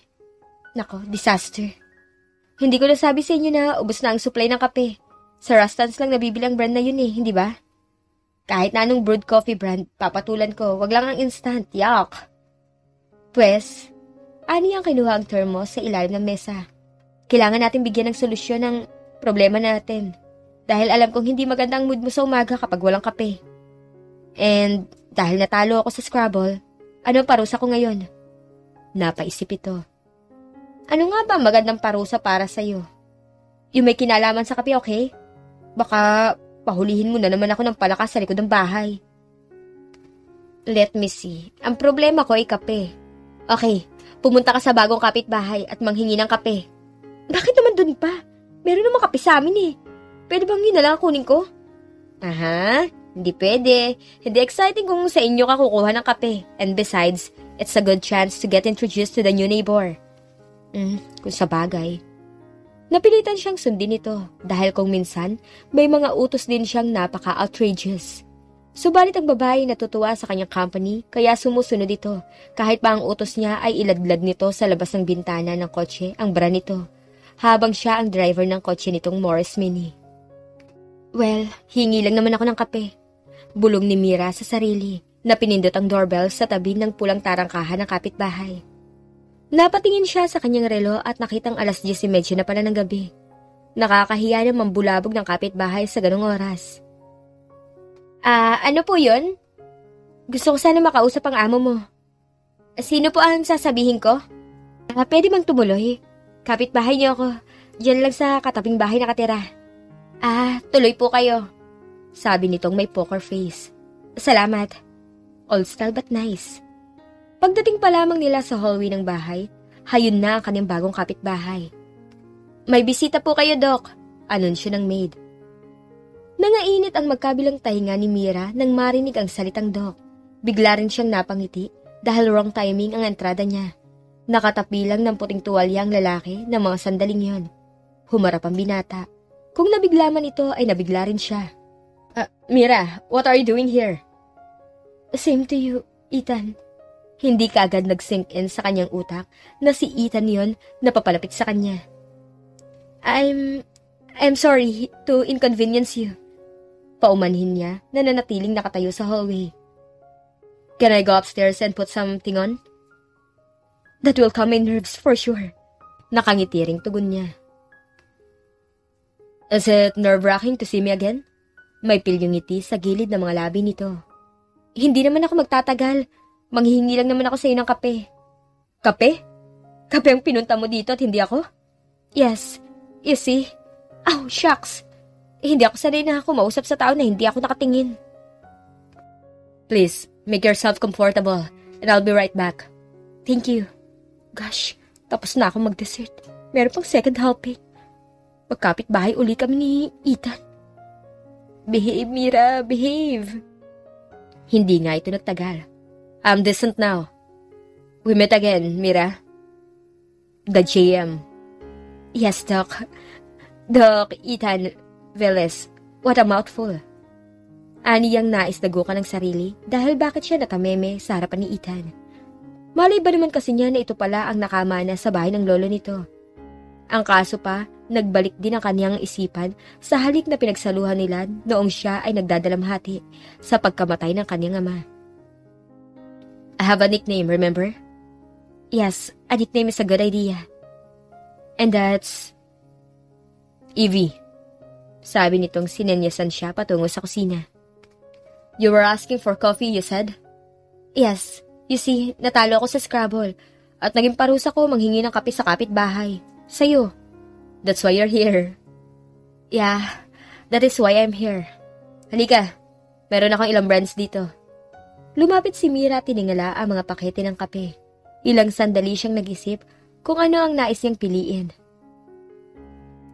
Nako, disaster. Hindi ko nasabi sa inyo na ubos na ang supply ng kape. Sa Rustans lang nabibili ang brand na yun hindi ba? Kahit na anong brewed coffee brand, papatulan ko, wag lang ang instant, yuck. Pwes, ani ang kinuha ang termos sa ilalim ng mesa. Kailangan natin bigyan ng solusyon ng problema natin. Dahil alam kong hindi maganda ang mood mo sa umaga kapag walang kape. And dahil natalo ako sa Scrabble, ano ang parusa ko ngayon? Napaisip ito. Ano nga ba magandang parusa para sa'yo? Yung may kinalaman sa kape, okay? Baka pahulihin mo na naman ako ng palakas sa likod ng bahay. Let me see. Ang problema ko ay kape. Okay, Pumunta ka sa bagong kapitbahay at manghingi ng kape. Bakit naman dun pa? Meron namang kape sa amin eh. Pwede bang yun na lang kunin ko? Aha, hindi pwede. Hindi exciting kung sa inyo ka kukuha ng kape. And besides, it's a good chance to get introduced to the new neighbor. Kung sa bagay. Napilitan siyang sundin ito dahil kung minsan, may mga utos din siyang napaka-outrageous. Subalit ang babae natutuwa sa kanyang company kaya sumusunod ito kahit pa ang utos niya ay iladlad nito sa labas ng bintana ng kotse ang bra nito habang siya ang driver ng kotse nitong Morris Mini. Well, hingi lang naman ako ng kape. Bulong ni Mira sa sarili na pinindot ang doorbell sa tabi ng pulang tarangkahan ng kapitbahay. Napatingin siya sa kanyang relo at nakitang 10:30 na pala ng gabi. Nakakahiya na mambulabog ng kapitbahay sa ganong oras. Ano po yun? Gusto ko sana makausap ang amo mo. Sino po ang sasabihin ko? Pwede bang tumuloy? Kapitbahay niyo ako. Diyan lang sa katabing bahay nakatira. Tuloy po kayo. Sabi nitong may poker face. Salamat. Old style but nice. Pagdating pa lamang nila sa hallway ng bahay, hayun na ang kanyang bagong kapitbahay. May bisita po kayo, Doc. Anunsyo ng maid. Nangainit ang magkabilang tahinga ni Mira nang marinig ang salitang Doc. Bigla rin siyang napangiti dahil wrong timing ang entrada niya. Nakatapi lang ng puting tuwalya ang lalaki ng mga sandaling yon. Humarap ang binata. Kung nabigla man ito ay nabigla rin siya. Mira, what are you doing here? Same to you, Ethan. Hindi kaagad nag-sink in sa kanyang utak na si Ethan yon na papalapit sa kanya. I'm sorry to inconvenience you. Paumanhin niya na nanatiling nakatayo sa hallway. Can I go upstairs and put something on? That will calm my nerves for sure. Nakangitiring tugon niya. Is it nerve-wracking to see me again? May pilyong ngiti sa gilid ng mga labi nito. Hindi naman ako magtatagal. Manghihingi lang naman ako sa iyo ng kape. Kape? Kape ang pinunta mo dito at hindi ako? Yes. You see? Oh, shucks. Hindi ako sanay na kumausap sa tao na hindi ako nakatingin. Please, make yourself comfortable and I'll be right back. Thank you. Gosh, tapos na ako mag-dessert. Meron pang second helping. Magkapit bahay uli kami ni Ethan. Behave, Mira, behave. Hindi nga ito nagtagal. I'm decent now. We met again, Mira. The GM. Yes, Doc. Doc, Ethan Velez, what a mouthful. Aniyang nais dagukan ng sarili dahil bakit siya natameme sa harapan ni Ethan. Malay ba naman kasi niya na ito pala ang nakamana sa bahay ng lolo nito. Ang kaso pa, nagbalik din ang kanyang isipan sa halik na pinagsaluhan nila noong siya ay nagdadalamhati sa pagkamatay ng kanyang ama. I have a nickname, remember? Yes, a nickname is a good idea. And that's Evie. Sabi nitong sinenyasan siya patungo sa kusina. You were asking for coffee, you said? Yes. You see, natalo ako sa Scrabble at naging parusa ko manghingi ng kape sa kapitbahay. Sa'yo. That's why you're here. Yeah, that is why I'm here. Halika, meron akong ilang brands dito. Lumapit si Mira at tiningala ang mga pakete ng kape. Ilang sandali siyang nag-isip kung ano ang nais niyang piliin.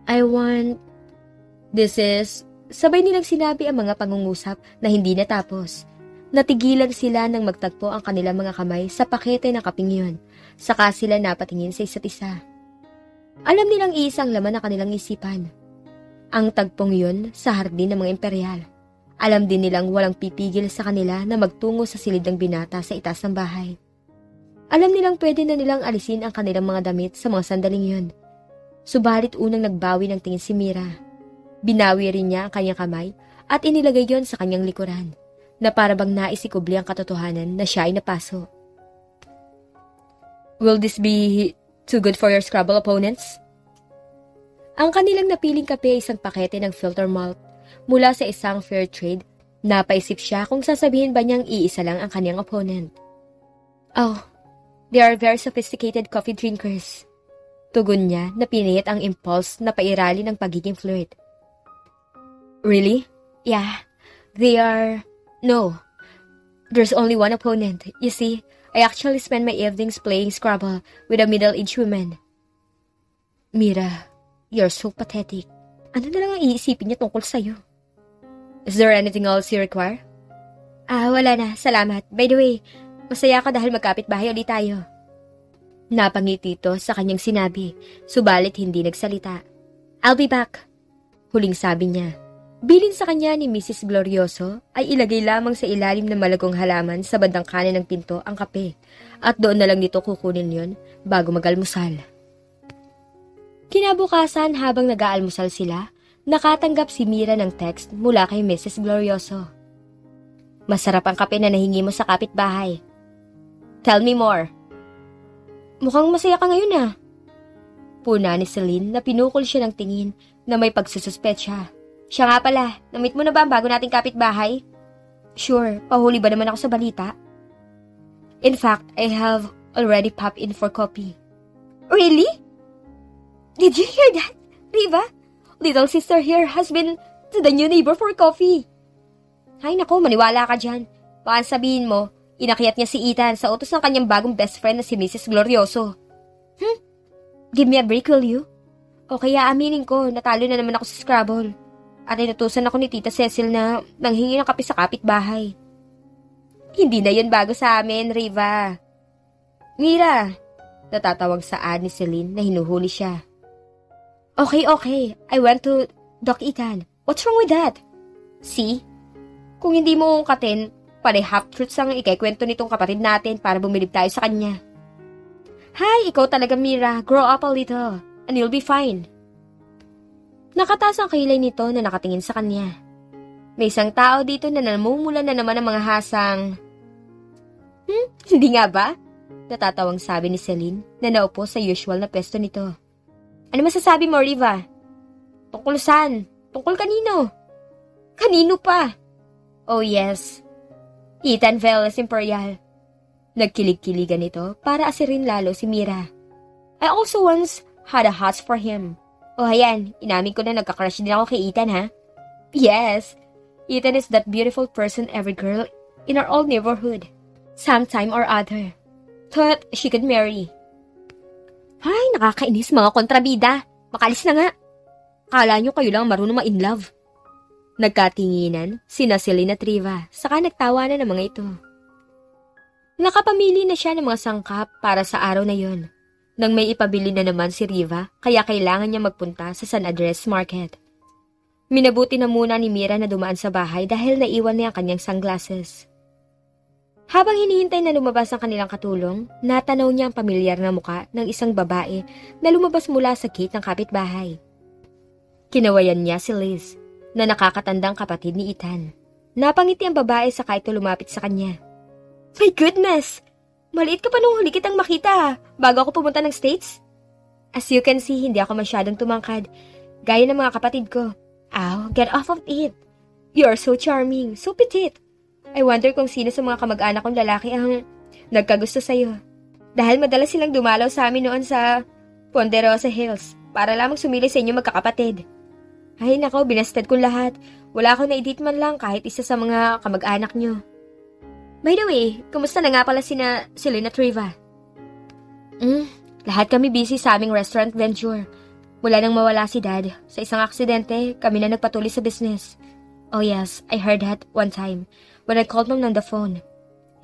I want... This is... Sabay nilang sinabi ang mga pangungusap na hindi natapos. Natigilan sila nang magtagpo ang kanilang mga kamay sa pakete ng kaping yun. Saka sila napatingin sa isa't isa. Alam nilang iisang laman na kanilang isipan. Ang tagpong yun sa hardin ng mga imperial. Alam din nilang walang pipigil sa kanila na magtungo sa silid ng binata sa itaas ng bahay. Alam nilang pwede na nilang alisin ang kanilang mga damit sa mga sandaling yun. Subalit unang nagbawi ng tingin si Mira. Binawi rin niya ang kanyang kamay at inilagay yon sa kanyang likuran, na para bang naisikubli ang katotohanan na siya ay napaso. Will this be too good for your Scrabble opponents? Ang kanilang napiling kape ay isang pakete ng filter malt mula sa isang fair trade. Napaisip siya kung sasabihin ba niyang iisa lang ang kanyang opponent. Oh, they are very sophisticated coffee drinkers. Tugon niya na pinihit ang impulse na pairali ng pagiging flirt. Really? Yeah, they are... No, there's only one opponent. You see, I actually spend my evenings playing Scrabble with a middle-aged woman. Mira, you're so pathetic. Ano na lang ang iisipin niya tungkol sa'yo? Is there anything else you require? Wala na. Salamat. By the way, masaya ako dahil magkapit-bahay ulit tayo. Napangiti ito sa kanyang sinabi, subalit hindi nagsalita. I'll be back. Huling sabi niya. Bilin sa kanya ni Mrs. Glorioso ay ilagay lamang sa ilalim ng malagong halaman sa bandang kanan ng pinto ang kape at doon na lang nito kukunin yon bago mag-almusal. Kinabukasan habang nag-aalmusal sila, nakatanggap si Mira ng text mula kay Mrs. Glorioso. Masarap ang kape na nahingi mo sa kapitbahay. Tell me more. Mukhang masaya ka ngayon Puna ni Celine na pinukol siya ng tingin na may pagsususpetsya. Siya nga pala, na-meet mo na ba ang bago nating kapitbahay? Sure, pahuli ba naman ako sa balita? In fact, I have already popped in for coffee. Really? Did you hear that, Riva? Little sister here has been to the new neighbor for coffee. Ay nako, maniwala ka dyan. Baka sabihin mo, inakyat niya si Ethan sa utos ng kanyang bagong best friend na si Mrs. Glorioso. Give me a break, will you? O kaya aminin ko, natalo na naman ako sa Scrabble. At inutusan ako ni Tita Cecil na nanghingi ng kape sa kapitbahay. Hindi na yun bago sa amin, Riva. Mira, natatawag sa ad ni Celine na hinuhuli siya. Okay. I went to Doc Ethan. What's wrong with that? See? Kung hindi mo ungkatin, pare half-truths ang ikikwento nitong kapatid natin para bumilib tayo sa kanya. Hi, ikaw talaga, Mira. Grow up a little and you'll be fine. Nakataas ang kilay nito na nakatingin sa kanya. May isang tao dito na namumulan na naman ng mga hasang. Hindi nga ba? Natatawang sabi ni Celine na naupo sa usual na pwesto nito. Ano masasabi mo, Riva? Tungkol saan? Tungkol kanino? Kanino pa? Oh yes, Ethan Velas Imperial. Nagkilig-kiligan ito para asirin lalo si Mira. I also once had a hots for him. Oh, ayan, inamin ko na nagka-crush din ako kay Ethan, ha? Yes, Ethan is that beautiful person every girl in our old neighborhood, sometime or other, thought she could marry. Ay, nakakainis mga kontrabida. Makalis na nga. Kala nyo kayo lang marunong ma-in love. Nagkatinginan sina Celine at Riva, saka nagtawanan ng mga ito. Nakapamili na siya ng mga sangkap para sa araw na yon. Nang may ipabili na naman si Riva, kaya kailangan niya magpunta sa San Andres Market. Minabuti na muna ni Mira na dumaan sa bahay dahil naiwan niya ang kanyang sunglasses. Habang hinihintay na lumabas ang kanilang katulong, natanaw niya ang pamilyar na muka ng isang babae na lumabas mula sa gate ng kapitbahay. Kinawayan niya si Liz, na nakakatandang kapatid ni Ethan. Napangiti ang babae saka ito lumapit sa kanya. My goodness! Maliit ka pa nung huli kitang makita bago ako pumunta ng States. As you can see, hindi ako masyadong tumangkad, gaya ng mga kapatid ko. Ow, get off of it. You're so charming, so petite. I wonder kung sino sa mga kamag-anak kong lalaki ang nagkagusto sa'yo. Dahil madalas silang dumalaw sa amin noon sa Ponderosa Hills para lamang sumili sa inyo magkakapatid. Ay nako, binasted ko lahat. Wala akong na-edit man lang kahit isa sa mga kamag-anak nyo. By the way, kumusta na nga pala sina Celine at Riva? Lahat kami busy sa aming restaurant venture. Mula nang mawala si Dad, sa isang aksidente, kami na nagpatuloy sa business. Oh yes, I heard that one time when I called Mom on the phone.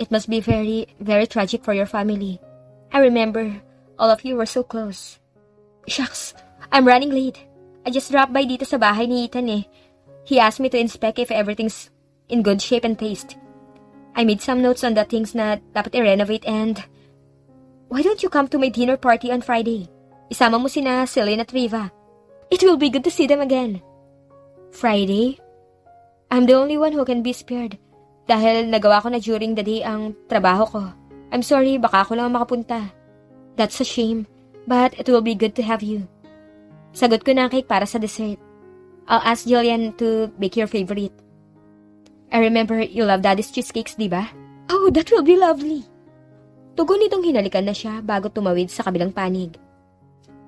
It must be very, very tragic for your family. I remember, all of you were so close. Shucks, I'm running late. I just dropped by dito sa bahay ni Ethan He asked me to inspect if everything's in good shape and taste. I made some notes on the things na dapat i-renovate and... Why don't you come to my dinner party on Friday? Isama mo sina Celine at Riva. It will be good to see them again. Friday? I'm the only one who can be spared. Dahil nagawa ko na during the day ang trabaho ko. I'm sorry, baka ako lang makapunta. That's a shame, but it will be good to have you. Sagot ko na ang cake para sa dessert. I'll ask Jillian to bake your favorite. I remember you love Daddy's cheesecakes, di ba? Oh, that will be lovely. Tugon nitong hinalikan na siya bago tumawid sa kabilang panig.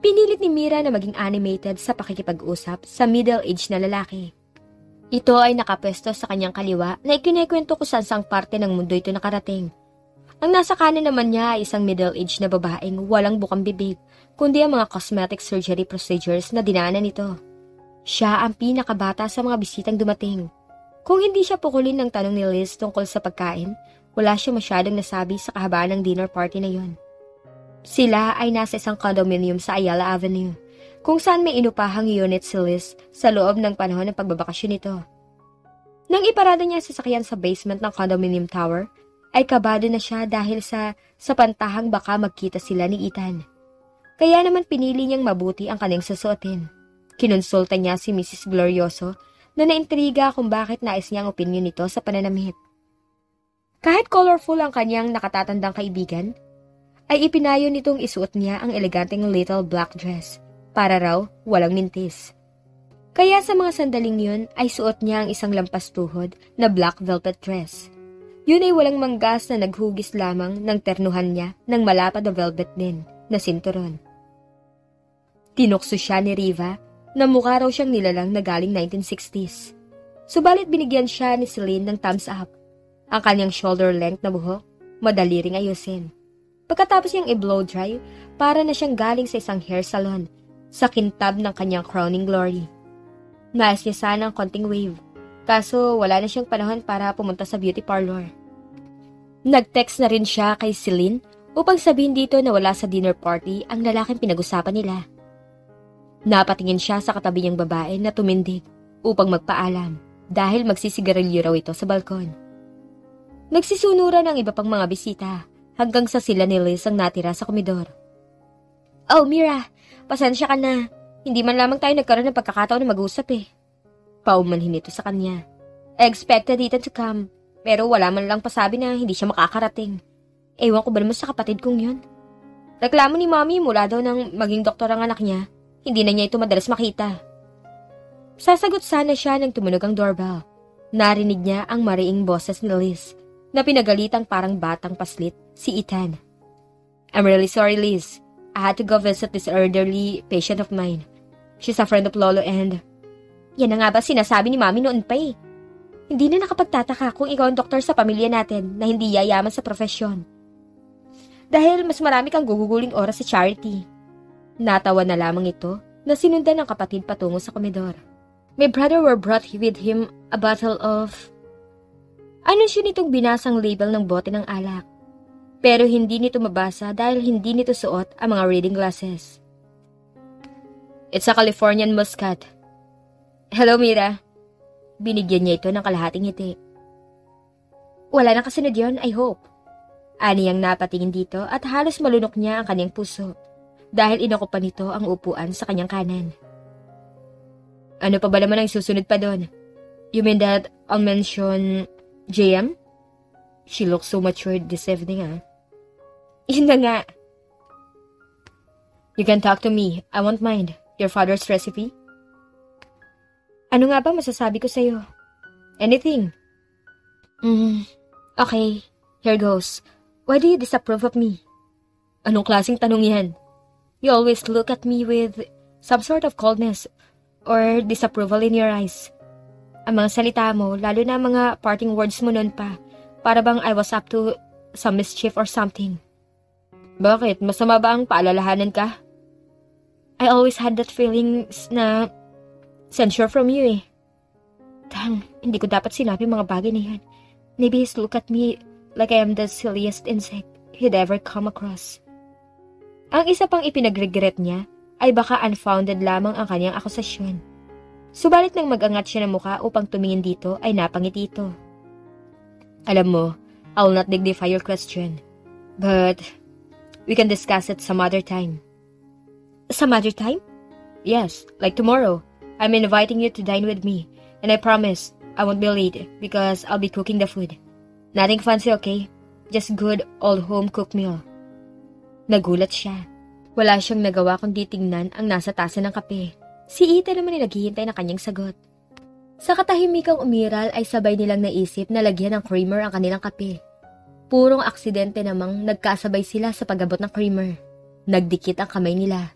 Pinilit ni Mira na maging animated sa pakikipag-usap sa middle-aged na lalaki. Ito ay nakapwesto sa kanyang kaliwa na ikinekwento ko saan parte ng mundo ito nakarating. Ang nasa kanan naman niya ay isang middle-aged na babaeng walang bukang bibig, kundi ang mga cosmetic surgery procedures na dinaanan nito. Siya ang pinakabata sa mga bisitang dumating. Kung hindi siya pukulin ng tanong ni Liz tungkol sa pagkain, wala siya masyadong nasabi sa kahabaan ng dinner party na yon. Sila ay nasa isang condominium sa Ayala Avenue, kung saan may inupahang unit si Liz sa loob ng panahon ng pagbabakasyon nito. Nang iparada niya sa sasakyan sa basement ng condominium tower, ay kabado na siya dahil sa pantahang baka magkita sila ni Ethan. Kaya naman pinili niyang mabuti ang kanyang susuotin. Kinonsulta niya si Mrs. Glorioso na naintriga kung bakit nais niya ang opinyon nito sa pananamit. Kahit colorful ang kanyang nakatatandang kaibigan, ay ipinayo nitong isuot niya ang eleganteng little black dress para raw walang mintis. Kaya sa mga sandaling yun ay suot niya ang isang lampas tuhod na black velvet dress. Yun ay walang manggas na naghugis lamang ng ternuhan niya ng malapad na velvet din na sinturon. Tinukso siya ni Riva na mukha raw siyang nilalang na galing 1960s. Subalit binigyan siya ni Celine ng thumbs up. Ang kanyang shoulder length na buhok, madali ring ayusin. Pagkatapos niyang i-blow dry, para na siyang galing sa isang hair salon, sa kintab ng kanyang crowning glory. Nais niya sana ang konting wave, kaso wala na siyang panahon para pumunta sa beauty parlor. Nag-text na rin siya kay Celine upang sabihin dito na wala sa dinner party ang lalaking pinag-usapan nila. Napatingin siya sa katabi niyang babae na tumindig upang magpaalam dahil magsisigarilyo raw ito sa balkon. Nagsisunuran ang iba pang mga bisita hanggang sa sila ni Liz ang natira sa komedor. "Oh, Mira, pasensya ka na. Hindi man lamang tayo nagkaroon ng pagkakataon na mag-usap eh." Paumanhin ito sa kanya. "I expected Ethan to come, pero wala man lang pasabi na hindi siya makakarating. Ewan ko ba naman sa kapatid kong yun? Reklamo ni Mommy mula daw ng maging doktor ang anak niya. Hindi na niya ito madalas makita." Sasagot sana siya nang tumunog ang doorbell. Narinig niya ang mariing boses ni Liz na pinagalitang parang batang paslit si Ethan. "I'm really sorry, Liz. I had to go visit this elderly patient of mine. She's a friend of Lolo and..." Yan na nga ba sinasabi ni Mami noon pa eh. Hindi na nakapagtataka kung ikaw ang doktor sa pamilya natin na hindi yayaman sa profesyon. Dahil mas marami kang guguguling oras sa charity. Natawa na lamang ito na sinundan ng kapatid patungo sa komedor. My brother were brought with him a bottle of... Anunsyo nitong binasang label ng bote ng alak. Pero hindi nito mabasa dahil hindi nito suot ang mga reading glasses. "It's a Californian Muscat." "Hello, Mira." Binigyan niya ito ng kalahating ngiti. "Wala nang kasunod yun, I hope." Aniyang napatingin dito at halos malunok niya ang kanyang puso dahil inakupan nito ang upuan sa kanyang kanan. "Ano pa ba naman ang susunod pa doon? You mean that I'll mention JM? She looks so mature this evening, ah." "Yun na nga." "You can talk to me. I won't mind. Your father's recipe?" "Ano nga ba masasabi ko sa'yo?" "Anything." Okay. Here goes. Why do you disapprove of me?" "Anong klaseng tanong yan? You always look at me with some sort of coldness or disapproval in your eyes. Ang mga salita mo, lalo na mga parting words mo noon pa, para bang I was up to some mischief or something." "Bakit? Masama ba ang paalalahanan ka?" "I always had that feeling na censure from you eh. Dang, hindi ko dapat sinabi mga bagay na yan. Maybe he's look at me like I am the silliest insect he'd ever come across." Ang isa pang ipinagregret niya ay baka unfounded lamang ang kanyang akusasyon. Subalit nang mag-angat siya ng mukha upang tumingin dito ay napangiti ito. "Alam mo, I'll not dignify your question. But we can discuss it some other time." "Some other time?" "Yes, like tomorrow. I'm inviting you to dine with me, and I promise I won't be late because I'll be cooking the food. Nothing fancy, okay? Just good old home-cooked meal." Nagulat siya. Wala siyang nagawa kundi tingnan ang nasa tasa ng kape. Si Ethan naman ay naghihintay ng kanyang sagot. Sa katahimikang umiral ay sabay nilang naisip na lagyan ng creamer ang kanilang kape. Purong aksidente namang nagkasabay sila sa pag-abot ng creamer. Nagdikit ang kamay nila.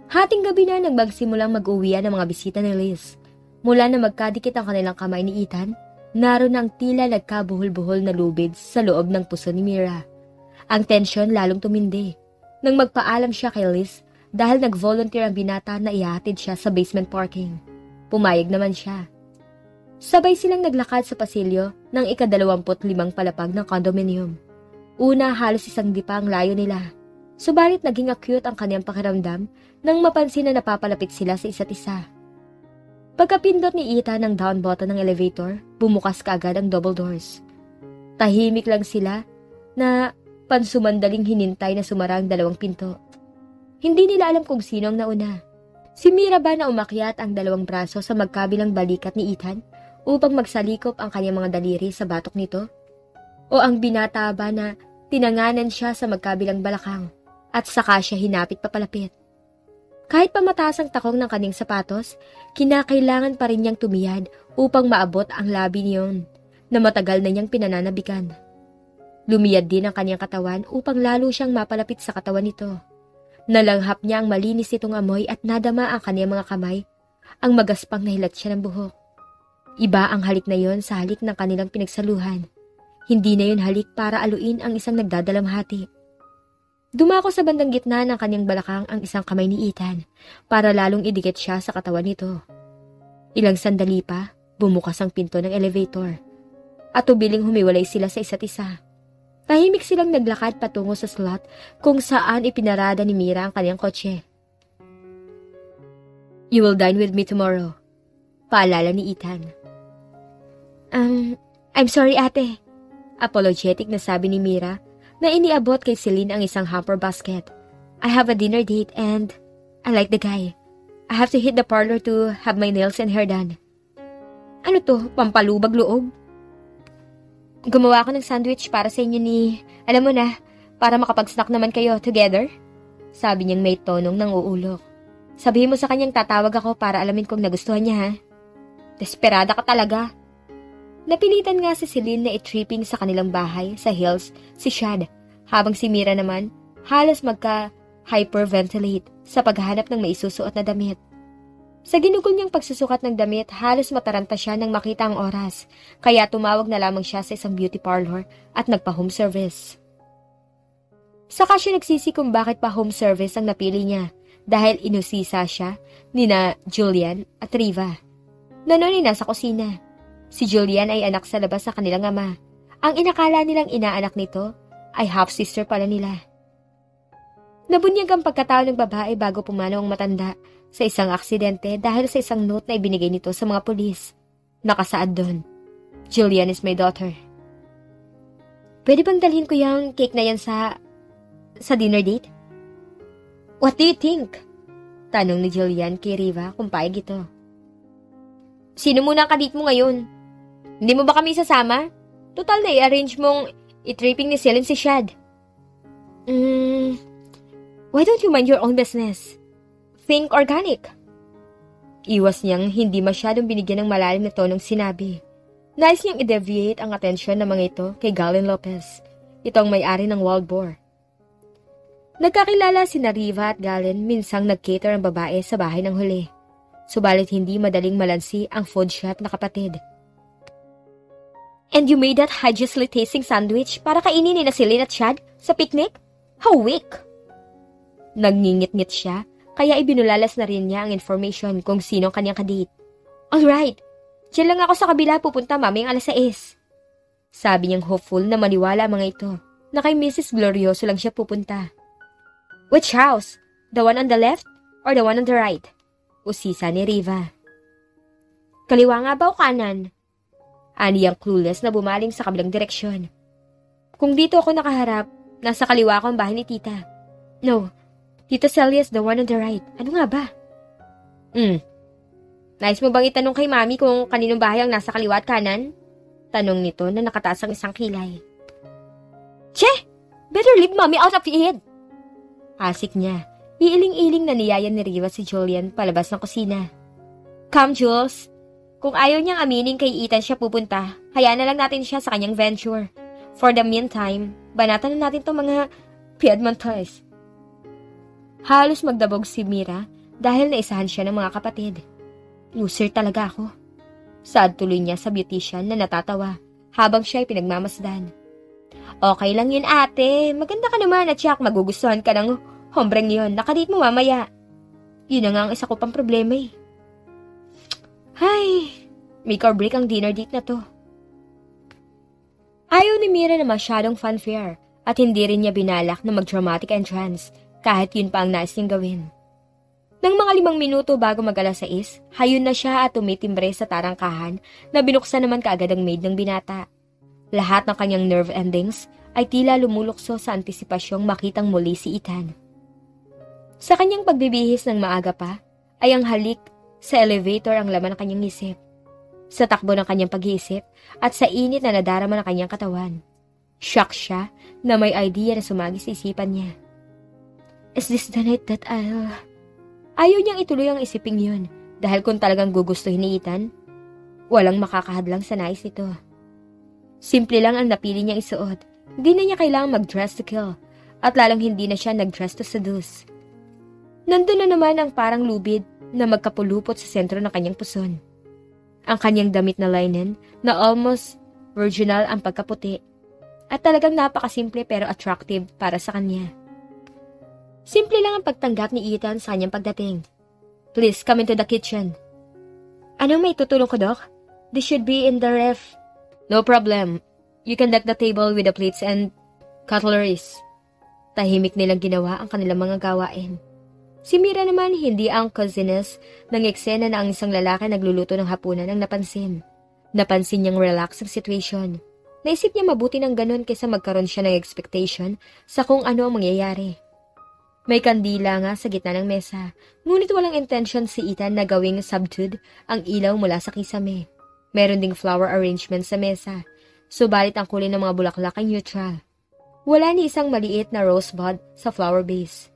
Hating gabi na nang magsimulang mag-uwian ng mga bisita ni Liz. Mula na magkadikit ang kanilang kamay ni Ethan, naroon ang tila nagkabuhol-buhol na lubid sa loob ng puso ni Mira. Ang tensyon lalong tumindi nang magpaalam siya kay Liz dahil nag-volunteer ang binata na ihatid siya sa basement parking. Pumayag naman siya. Sabay silang naglakad sa pasilyo ng ika-25 palapag ng condominium. Una, halos isang dipa ang layo nila. Subalit naging acute ang kanyang pakiramdam nang mapansin na napapalapit sila sa isa't isa. Pagkapindot ni Ethan ng down button ng elevator, bumukas kaagad ang double doors. Tahimik lang sila na pansumandaling hinintay na sumara ang 2 pinto. Hindi nila alam kung sino ang nauna. Si Mira ba na umakyat ang 2 braso sa magkabilang balikat ni Ethan upang magsalikop ang kanyang mga daliri sa batok nito? O ang binata ba na tinanganan siya sa magkabilang balakang at saka siya hinapit papalapit? Kahit pa mataas ang takong ng kanyang sapatos, kinakailangan pa rin niyang tumiyad upang maabot ang labi niyon na matagal na niyang pinananabikan. Lumiyad din ang kanyang katawan upang lalo siyang mapalapit sa katawan nito. Nalanghap niya ang malinis nitong amoy at nadama ang kanyang mga kamay, ang magaspang na hilat siya ng buhok. Iba ang halik na yon sa halik ng kanilang pinagsaluhan. Hindi na yon halik para aluin ang isang nagdadalamhati. Dumako sa bandang gitna ng kanyang balakang ang isang kamay ni Ethan para lalong idikit siya sa katawan nito. Ilang sandali pa, bumukas ang pinto ng elevator at tubiling humiwalay sila sa isa't isa. Tahimik silang naglakad patungo sa slot kung saan ipinarada ni Mira ang kanyang kotse. "You will dine with me tomorrow," paalala ni Ethan. I'm sorry ate," apologetic na sabi ni Mira na iniabot kay Celine ang isang hamper basket. "I have a dinner date and I like the guy. I have to hit the parlor to have my nails and hair done." "Ano to, pampalubag loob?" "Gumawa ako ng sandwich para sa inyo ni, alam mo na, para makapag-snack naman kayo together," sabi niyang may tonong nang uulok. "Sabihin mo sa kanyang tatawag ako para alamin kung nagustuhan niya ha." "Desperada ka talaga." Napilitan nga si Celine na i-tripping sa kanilang bahay sa hills si Shad, habang si Mira naman halos magka-hyperventilate sa paghahanap ng maisusuot na damit. Sa ginugol niyang pagsusukat ng damit, halos mataranta siya nang makita ang oras, kaya tumawag na lamang siya sa isang beauty parlor at nagpa-home service. Saka siya nagsisi kung bakit pa home service ang napili niya, dahil inusisa siya nina Julian at Riva, na noon ay nasa kusina. Si Julian ay anak sa labas sa kanilang ama. Ang inakala nilang inaanak nito ay half-sister pala nila. Nabunyag ang pagkatao ng babae bago pumanaw ang matanda sa isang aksidente dahil sa isang note na ibinigay nito sa mga pulis. Nakasaad doon, "Julian is my daughter." "Pwede bang dalhin ko yung cake na yan sa dinner date?" "What do you think?" tanong ni Julian kay Riva kung payag ito. "Sino muna ang kadate mo ngayon? Hindi mo ba kami sasama? Total na i-arrange mong i-tripping ni Celine si Shad." Why don't you mind your own business? Think organic." Iwas niyang hindi masyadong binigyan ng malalim na tonong sinabi. Nais niyang i-deviate ang atensyon ng mga ito kay Galen Lopez, itong may-ari ng Wild Boar. Nagkakilala sina Riva at Galen, minsang nag-cater ang babae sa bahay ng huli. Subalit hindi madaling malansi ang food shop na kapatid. "And you made that hideously tasting sandwich para kainin ni Celine at Chad sa picnic? How weak!" Nagngingit-ngit siya, kaya ibinulalas na rin niya ang information kung sino ang kanyang kadate. "Alright, diyan lang ako sa kabila pupunta mamayang 6:00. Sabi niyang hopeful na maniwala ang mga ito, na kay Mrs. Glorioso lang siya pupunta. "Which house? The one on the left or the one on the right?" Usisa ni Riva. "Kaliwa nga ba o kanan?" Ani ang clueless na bumaling sa kabilang direksyon. "Kung dito ako nakaharap, nasa kaliwa ko ang bahay ni tita." "No, Tita Celia's the one on the right. Ano nga ba?" Nais mo bang itanong kay mami kung kaninong bahay ang nasa kaliwa at kanan?" Tanong nito na nakataas ang isang kilay. "Che! Better leave mommy out of it!" Asik niya. Iiling-iling na niyayan ni Riva si Julian palabas ng kusina. "Come, Jules. Kung ayaw niyang aminin kay Ethan siya pupunta, hayaan na lang natin siya sa kanyang venture. For the meantime, banatan na natin itong mga Piedmont toys." Halos magdabog si Mira dahil naisahan siya ng mga kapatid. "Loser talaga ako." Sad tuloy niya sa beautician na natatawa habang siya ay pinagmamasdan. Okay lang yun ate, maganda ka naman at siyak magugustuhan ka ng hombreng yun, nakadate mo mamaya. Yun na nga ang isa ko pang problema eh. Hay, make or break ang dinner date na to. Ayaw ni Mira na masyadong fanfare at hindi rin niya binalak na mag-dramatic entrance kahit yun pa ang nais niyang gawin. Nang mga 5 minuto bago mag-alas 6, hayun na siya at tumitimbre sa tarangkahan na binuksan naman kaagad ang maid ng binata. Lahat ng kanyang nerve endings ay tila lumulukso sa antisipasyong makitang muli si Ethan. Sa kanyang pagbibihis ng maaga pa, ay ang halik sa elevator ang laman ng kanyang isip. Sa takbo ng kanyang pag-iisip at sa init na nadarama ng kanyang katawan. Shock siya na may idea na sumagi sa isipan niya. Is this the night that Ayaw niyang ituloy ang isiping yun dahil kung talagang gugustuhin ni Ethan, walang makakahadlang sa nais nito. Simple lang ang napili niyang isuot. Hindi na niya kailangang mag-dress to kill at lalong hindi na siya nag-dress to seduce. Nandun na naman ang parang lubid na magkapulupot sa sentro ng kanyang puson. Ang kanyang damit na linen na almost virginal ang pagkaputi at talagang napakasimple pero attractive para sa kanya. Simple lang ang pagtanggap ni Ethan sa kanyang pagdating. Please come into the kitchen. Anong may tutulong ko, Doc? This should be in the ref. No problem. You can deck the table with the plates and cutleries. Tahimik nilang ginawa ang kanilang mga gawain. Si Mira naman hindi ang cousiness ng eksena na ang isang lalaki nagluluto ng hapunan ang napansin. Napansin niyang relax ang situation. Naisip niya mabuti ng ganun kaysa magkaroon siya ng expectation sa kung ano ang mangyayari. May kandila nga sa gitna ng mesa, ngunit walang intention si Ethan na gawing subdued ang ilaw mula sa kisame. Meron ding flower arrangement sa mesa, subalit ang kulay ng mga bulaklak ay neutral. Wala ni isang maliit na rosebud sa flower base.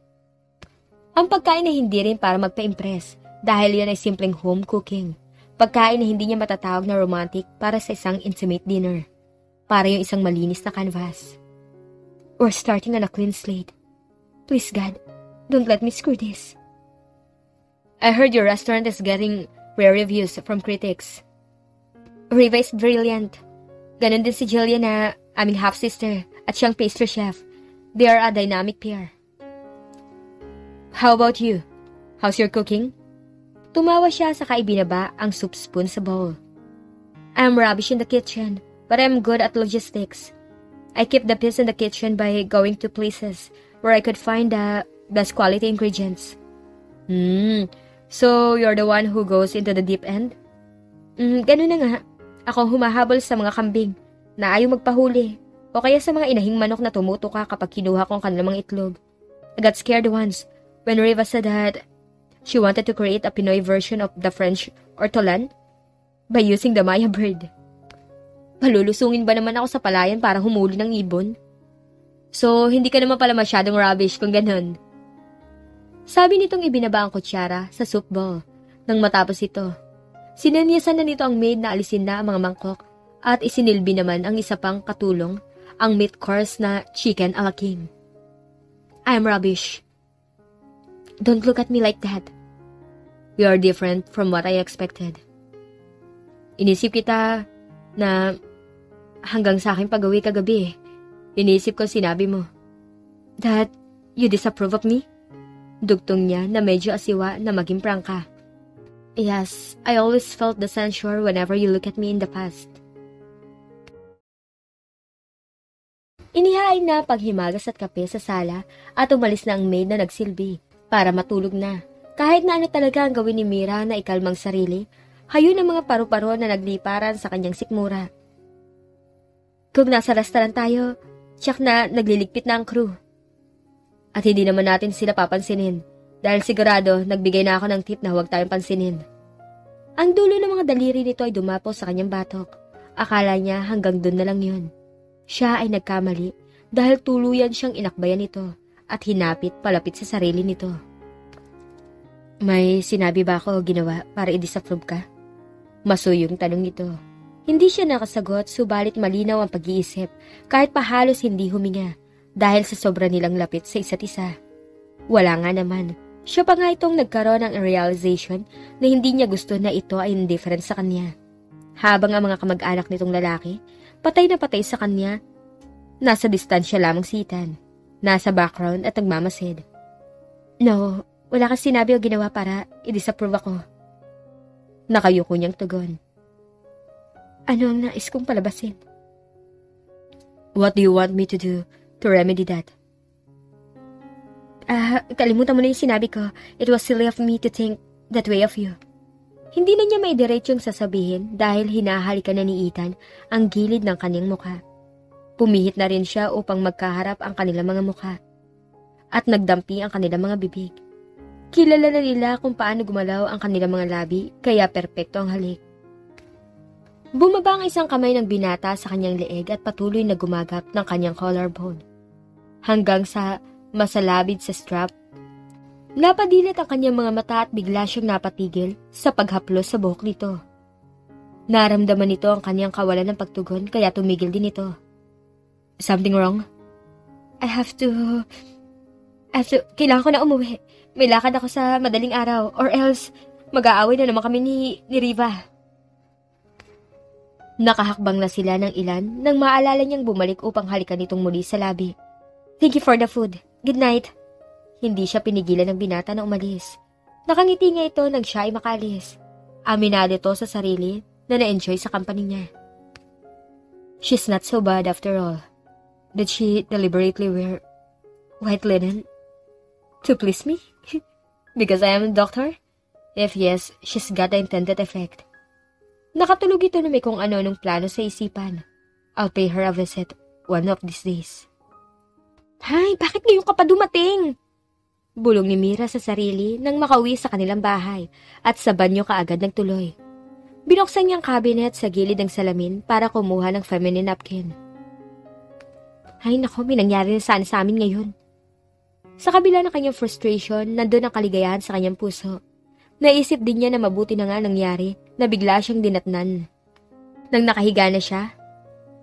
Ang pagkain ay hindi rin para magpa-impress dahil yan ay simpleng home cooking. Pagkain na hindi niya matatawag na romantic para sa isang intimate dinner. Para yung isang malinis na canvas. We're starting on a clean slate. Please, God, don't let me screw this. I heard your restaurant is getting rare reviews from critics. Riva is brilliant. Ganon din si Jillian na aming half-sister at siyang pastry chef. They are a dynamic pair. How about you? How's your cooking? Tumawa siya sa kaibinaba ang soup spoon sa bowl. I'm rubbish in the kitchen, but I'm good at logistics. I keep the peace in the kitchen by going to places where I could find the best quality ingredients. So you're the one who goes into the deep end? Ganun na nga. Ako humahabol sa mga kambing na ayaw magpahuli o kaya sa mga inahing manok na tumutuka kapag kinuha ko ang kanilang mga itlog. I got scared once when Riva said that she wanted to create a Pinoy version of the French ortolan by using the Maya bird. Palulusungin ba naman ako sa palayan para humuli ng ibon? So, hindi ka naman pala masyadong rubbish kung ganun. Sabi nitong ibinaba ang kutsara sa soup bowl. Nang matapos ito, sinanyasan na nito ang maid na alisin na ang mga mangkok at isinilbi naman ang isa pang katulong, ang meat course na chicken a la king. I'm rubbish. Don't look at me like that. We are different from what I expected. Inisip kita na hanggang sa aking pag-uwi kagabi, inisip ko sinabi mo that you disapprove of me? Dugtong niya na medyo asiwa na maging prangka. Yes, I always felt the censure whenever you look at me in the past. Inihain na paghimagas at kape sa sala at umalis na ang maid na nagsilbi para matulog na. Kahit na ano talaga ang gawin ni Mira na ikalmang sarili, hayon ang mga paru-paro na nagliparan sa kanyang sikmura. Kung nasa restaurant tayo, tiyak na nagliligpit na ang crew. At hindi naman natin sila papansinin dahil sigurado nagbigay na ako ng tip na huwag tayong pansinin. Ang dulo ng mga daliri nito ay dumapo sa kanyang batok. Akala niya hanggang doon na lang yun. Siya ay nagkamali dahil tuluyan siyang inakbayan nito at hinapit palapit sa sarili nito. May sinabi ba ako ginawa para i-disapprove ka? Masuyong tanong nito. Hindi siya nakasagot subalit malinaw ang pag-iisip kahit pa halos hindi huminga dahil sa sobra nilang lapit sa isa't isa. Wala nga naman. Siya pa nga itong nagkaroon ng realization na hindi niya gusto na ito ay indifferent sa kanya. Habang ang mga kamag-anak nitong lalaki, patay na patay sa kanya, nasa distansya lamang si Ethan. Nasa background at nagmamasid. No, wala kang sinabi o ginawa para i-disapprove ako. Nakayuko niyang tugon. Ano ang nais kong palabasin? What do you want me to do to remedy that? Kalimutan mo na yung sinabi ko. It was silly of me to think that way of you. Hindi na niya maidiretsong sasabihin dahil hinahalikan na ni Ethan ang gilid ng kanyang mukha. Pumihit na rin siya upang magkaharap ang kanilang mga mukha at nagdampi ang kanilang mga bibig. Kilala na nila kung paano gumalaw ang kanilang mga labi kaya perpekto ang halik. Bumaba ang isang kamay ng binata sa kanyang leeg at patuloy na gumagap ng kanyang collarbone. Hanggang sa masalabid sa strap, napadilat ang kanyang mga mata at bigla siyang napatigil sa paghaplos sa buhok nito. Naramdaman nito ang kanyang kawalan ng pagtugon kaya tumigil din ito. Something wrong? I have to... Kailangan ko na umuwi. May lakad ako sa madaling araw or else mag-aaway na naman kami ni Riva. Nakahakbang na sila ng ilan nang maalala niyang bumalik upang halikan nitong muli sa labi. Thank you for the food. Good night. Hindi siya pinigilan ng binata na umalis. Nakangiti nga ito nang siya ay makaalis. Aminado ito sa sarili na na-enjoy sa company niya. She's not so bad after all. Did she deliberately wear white linen to please me? Because I am a doctor? If yes, she's got the intended effect. Nakatulog ito na may kung ano-anong plano sa isipan. I'll pay her a visit one of these days. Hay, bakit ngayon ka pa dumating? Bulong ni Mira sa sarili nang makauwi sa kanilang bahay at sa banyo kaagad nagtuloy. Binuksan niyang cabinet sa gilid ng salamin para kumuha ng feminine napkin. Ay nako, may nangyari na sana sa amin ngayon. Sa kabila ng kanyang frustration, nandun ang kaligayahan sa kanyang puso. Naisip din niya na mabuti na nga nangyari na bigla siyang dinatnan. Nang nakahiga na siya,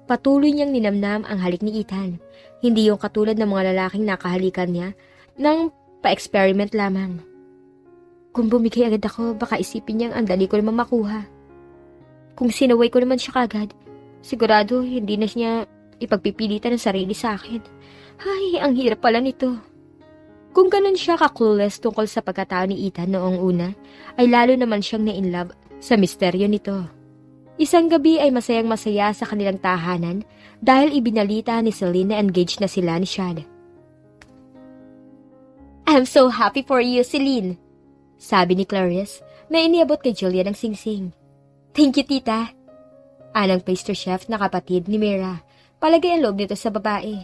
patuloy niyang ninamnam ang halik ni Ethan. Hindi yung katulad ng mga lalaking nakahalikan niya nang pa-experiment lamang. Kung bumigay agad ako, baka isipin niyang ang dali ko naman makuha. Kung sinaway ko naman siya kagad, sigurado hindi na niya ipagpipilitan ng sarili sa akin. Ay, ang hirap pala nito. Kung ganun siya ka-clueless tungkol sa pagkatao ni Ethan noong una, ay lalo naman siyang na-inlove sa misteryo nito. Isang gabi ay masayang-masaya sa kanilang tahanan dahil ibinalita ni Celine na engaged na sila ni Shad. I'm so happy for you, Celine, sabi ni Clarice na iniabot kay Julia ng singsing. Thank you, tita. Anang pastry chef na kapatid ni Mira. Palagay ang loob nito sa babae.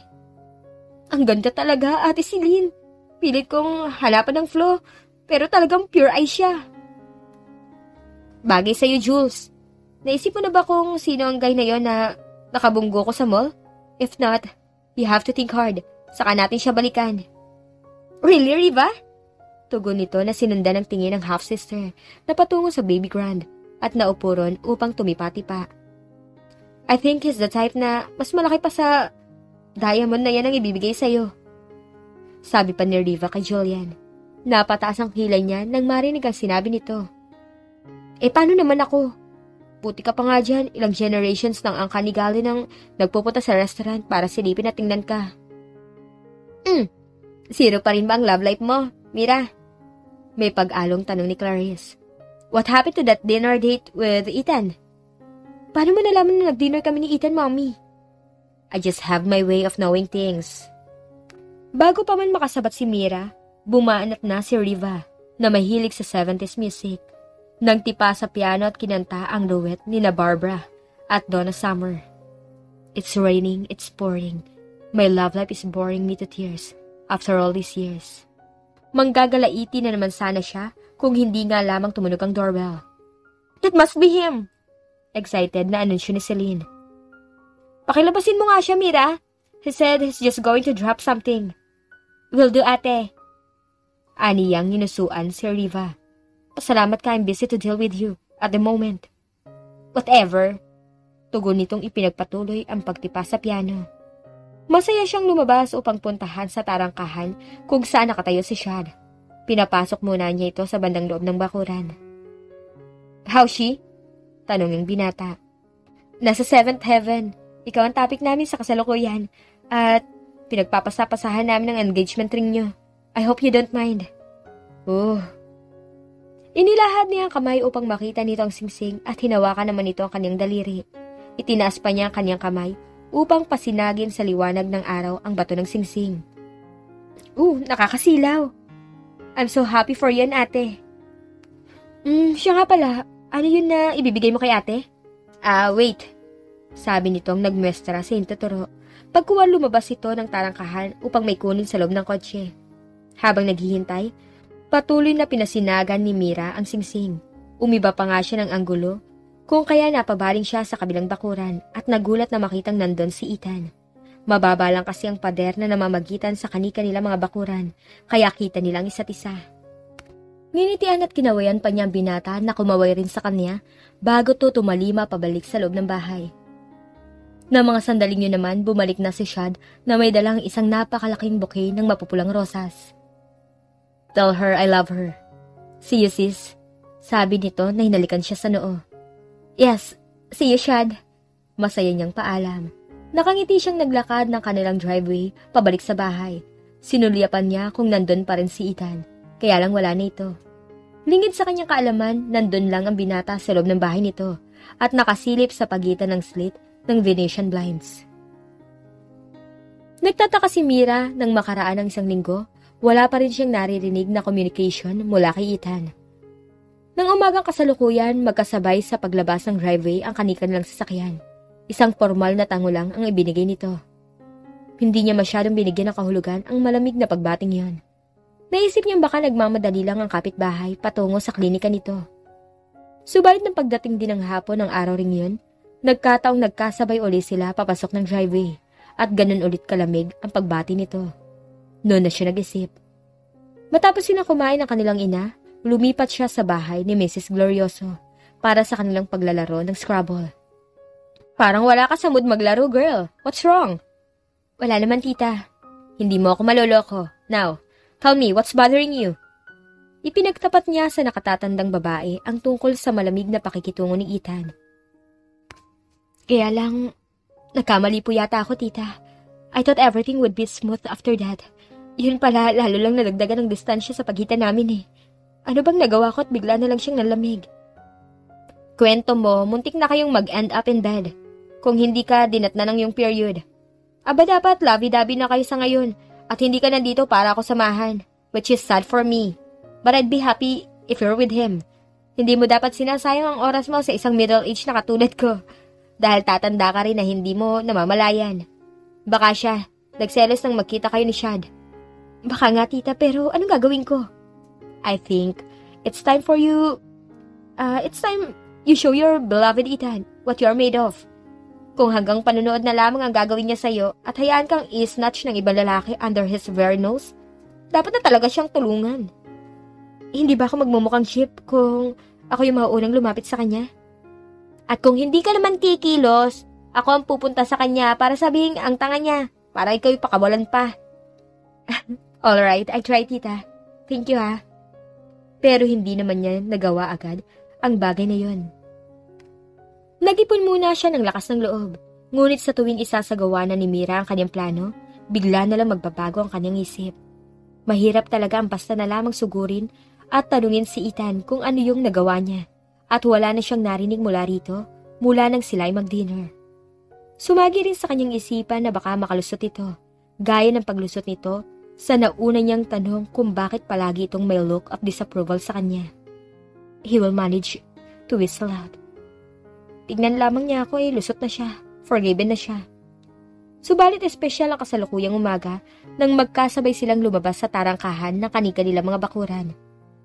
Ang ganda talaga, Ate Celine. Pilit kong hanapan ng Flo, pero talagang pure eye siya. Bagay sa'yo, Jules. Naisip mo na ba kung sino ang guy na yon na nakabunggo ko sa mall? If not, you have to think hard. Saka natin siya balikan. Really, Riva? Tugon nito na sinundan ng tingin ng half-sister na patungo sa baby grand at naupo ron upang tumipati-pa. I think he's the type na mas malaki pa sa diamond na yan ang ibibigay sa'yo. Sabi pa ni Riva kay Julian. Napataas ang kilay niya nang marinig ang sinabi nito. Paano naman ako? Puti ka pa nga dyan, ilang generations nang ang kanigali nang nagpupunta sa restaurant para silipin at tingnan ka. Zero pa rin ba ang love life mo, Mira? May pag-along tanong ni Clarice. What happened to that dinner date with Ethan? Paano mo nalaman na nag-dinner kami ni Ethan, Mommy? I just have my way of knowing things. Bago pa man makasabat si Mira, bumaanat na si Riva na mahilig sa 70s music. Nang tipa sa piano at kinanta ang duet ni na Barbara at Donna Summer. It's raining, it's pouring. My love life is boring me to tears after all these years. Manggagalaiti na naman sana siya kung hindi nga lamang tumunog ang doorbell. It must be him! Excited na anunsyo ni Celine. Pakilabasin mo nga siya, Mira. He said he's just going to drop something. Will do, ate. Aniyang ninusuan si Riva. Pasalamat ka, I'm busy to deal with you at the moment. Whatever. Tugon nitong ipinagpatuloy ang pagtipa sa piano. Masaya siyang lumabas upang puntahan sa tarangkahan kung saan nakatayo si Shad. Pinapasok muna niya ito sa bandang loob ng bakuran. How's she? Tanong ng binata. Nasa 7th heaven. Ikaw ang topic namin sa kasalukuyan. At pinagpapasapasahan namin ang engagement ring nyo. I hope you don't mind. Oh. Inilahad niya ang kamay upang makita nito ang singsing at hinawakan naman nito ang kanyang daliri. Itinaas pa niya ang kanyang kamay upang pasinagin sa liwanag ng araw ang bato ng singsing. Nakakasilaw. I'm so happy for you, ate. Siya nga pala. Ano yun na ibibigay mo kay ate? Wait. Sabi nitong nagmuestra sa Totoro. Pagkuha lumabas ito ng tarangkahan upang may kunin sa loob ng kotse. Habang naghihintay, patuloy na pinasinagan ni Mira ang singsing. Umiba pa nga siya ng anggulo, kung kaya napabaling siya sa kabilang bakuran at nagulat na makitang nandun si Ethan. Mababa lang kasi ang pader na namamagitan sa kani-kanila mga bakuran, kaya kita nilang isa't isa. Nginitian at kinawayan pa niya ang binata na kumaway rin sa kanya bago to tumalima pabalik sa loob ng bahay. Na mga sandaling yun naman, bumalik na si Shad na may dalang isang napakalaking bouquet ng mapupulang rosas. Tell her I love her. See you, sis. Sabi nito na hinalikan siya sa noo. Yes, see you, Shad. Masaya niyang paalam. Nakangiti siyang naglakad ng kanilang driveway pabalik sa bahay. Sinulyapan niya kung nandun pa rin si Ethan, kaya lang wala na ito. Lingid sa kanyang kaalaman, nandun lang ang binata sa loob ng bahay nito at nakasilip sa pagitan ng slit ng Venetian blinds. Nagtataka si Mira nang makaraan ng isang linggo, wala pa rin siyang naririnig na communication mula kay Ethan. Nang umagang kasalukuyan, magkasabay sa paglabas ng driveway ang kanilang sasakyan. Isang formal na tango lang ang ibinigay nito. Hindi niya masyadong binigyan ng kahulugan ang malamig na pagbating yon. Naisip niyang baka nagmamadali lang ang kapitbahay patungo sa klinika nito. Subalit ng pagdating din ng hapon ng araw ring yun, nagkataong nagkasabay ulit sila papasok ng driveway at ganun ulit kalamig ang pagbati nito. Noon na siya nag-isip. Matapos silang kumain ng kanilang ina, lumipat siya sa bahay ni Mrs. Glorioso para sa kanilang paglalaro ng Scrabble. Parang wala ka sa mood maglaro, girl. What's wrong? Wala naman, tita. Hindi mo ako maloloko. Now, tell me, what's bothering you? Ipinagtapat niya sa nakatatandang babae ang tungkol sa malamig na pakikitungo ni Ethan. Kaya lang, nagkamali po yata ako, tita. I thought everything would be smooth after that. Yun pala, lalo lang nadagdagan ng distansya sa pagitan namin eh. Ano bang nagawa ko at bigla na lang siyang nalamig? Kwento mo, muntik na kayong mag-end up in bed. Kung hindi ka dinatnan ng yung period. Aba dapat lovey-dovey na kayo sa ngayon at hindi ka nandito para ako samahan, which is sad for me. But I'd be happy if you're with him. Hindi mo dapat sinasayang ang oras mo sa isang middle age na katulad ko. Dahil tatanda ka rin na hindi mo namamalayan. Baka siya, nagselos nang magkita kayo ni Shad. Baka nga tita, pero anong gagawin ko? I think it's time for you, it's time you show your beloved Ethan what you're made of. Kung hanggang panonood na lamang ang gagawin niya sa'yo at hayaan kang i-snatch ng ibang lalaki under his very nose, dapat na talaga siyang tulungan. Hindi ba ako magmumukhang ship kung ako yung mauunang lumapit sa kanya? At kung hindi ka naman kikilos, ako ang pupunta sa kanya para sabihin ang tanga niya, para ikaw yung pakawalan pa. Alright, I try, tita. Thank you, ha. Pero hindi naman niya nagawa agad ang bagay na yon. Nag-ipon muna siya ng lakas ng loob. Ngunit sa tuwing isasagawa na ni Mira ang kanyang plano, bigla na lang magbabago ang kanyang isip. Mahirap talaga ang basta na lamang sugurin at tanungin si Ethan kung ano yung nagawa niya. At wala na siyang narinig mula rito, mula nang sila'y mag-dinner. Sumagi rin sa kanyang isipan na baka makalusot ito, gaya ng paglusot nito sa nauna niyang tanong kung bakit palagi itong may look of disapproval sa kanya. He will manage to whistle out. Tignan lamang niya ako lusot na siya, forgiven na siya. Subalit espesyal ang kasalukuyang umaga nang magkasabay silang lumabas sa tarangkahan ng kani-kanilang mga bakuran.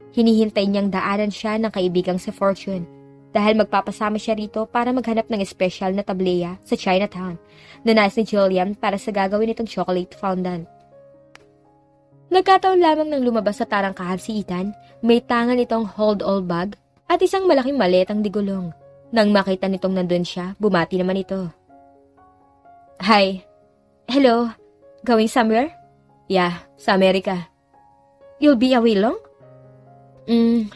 Hinihintay niyang daanan siya ng kaibigang si Fortune dahil magpapasama siya rito para maghanap ng espesyal na tableya sa Chinatown na nais ni Jillian para sa gagawin nitong chocolate fondant. Nagkataon lamang nang lumabas sa tarangkahan si Ethan, may tangan itong hold-all bag at isang malaking maletang digulong. Nang makita nitong nandun siya, bumati naman ito. Hi. Hello. Going somewhere? Yeah, sa Amerika. You'll be away long?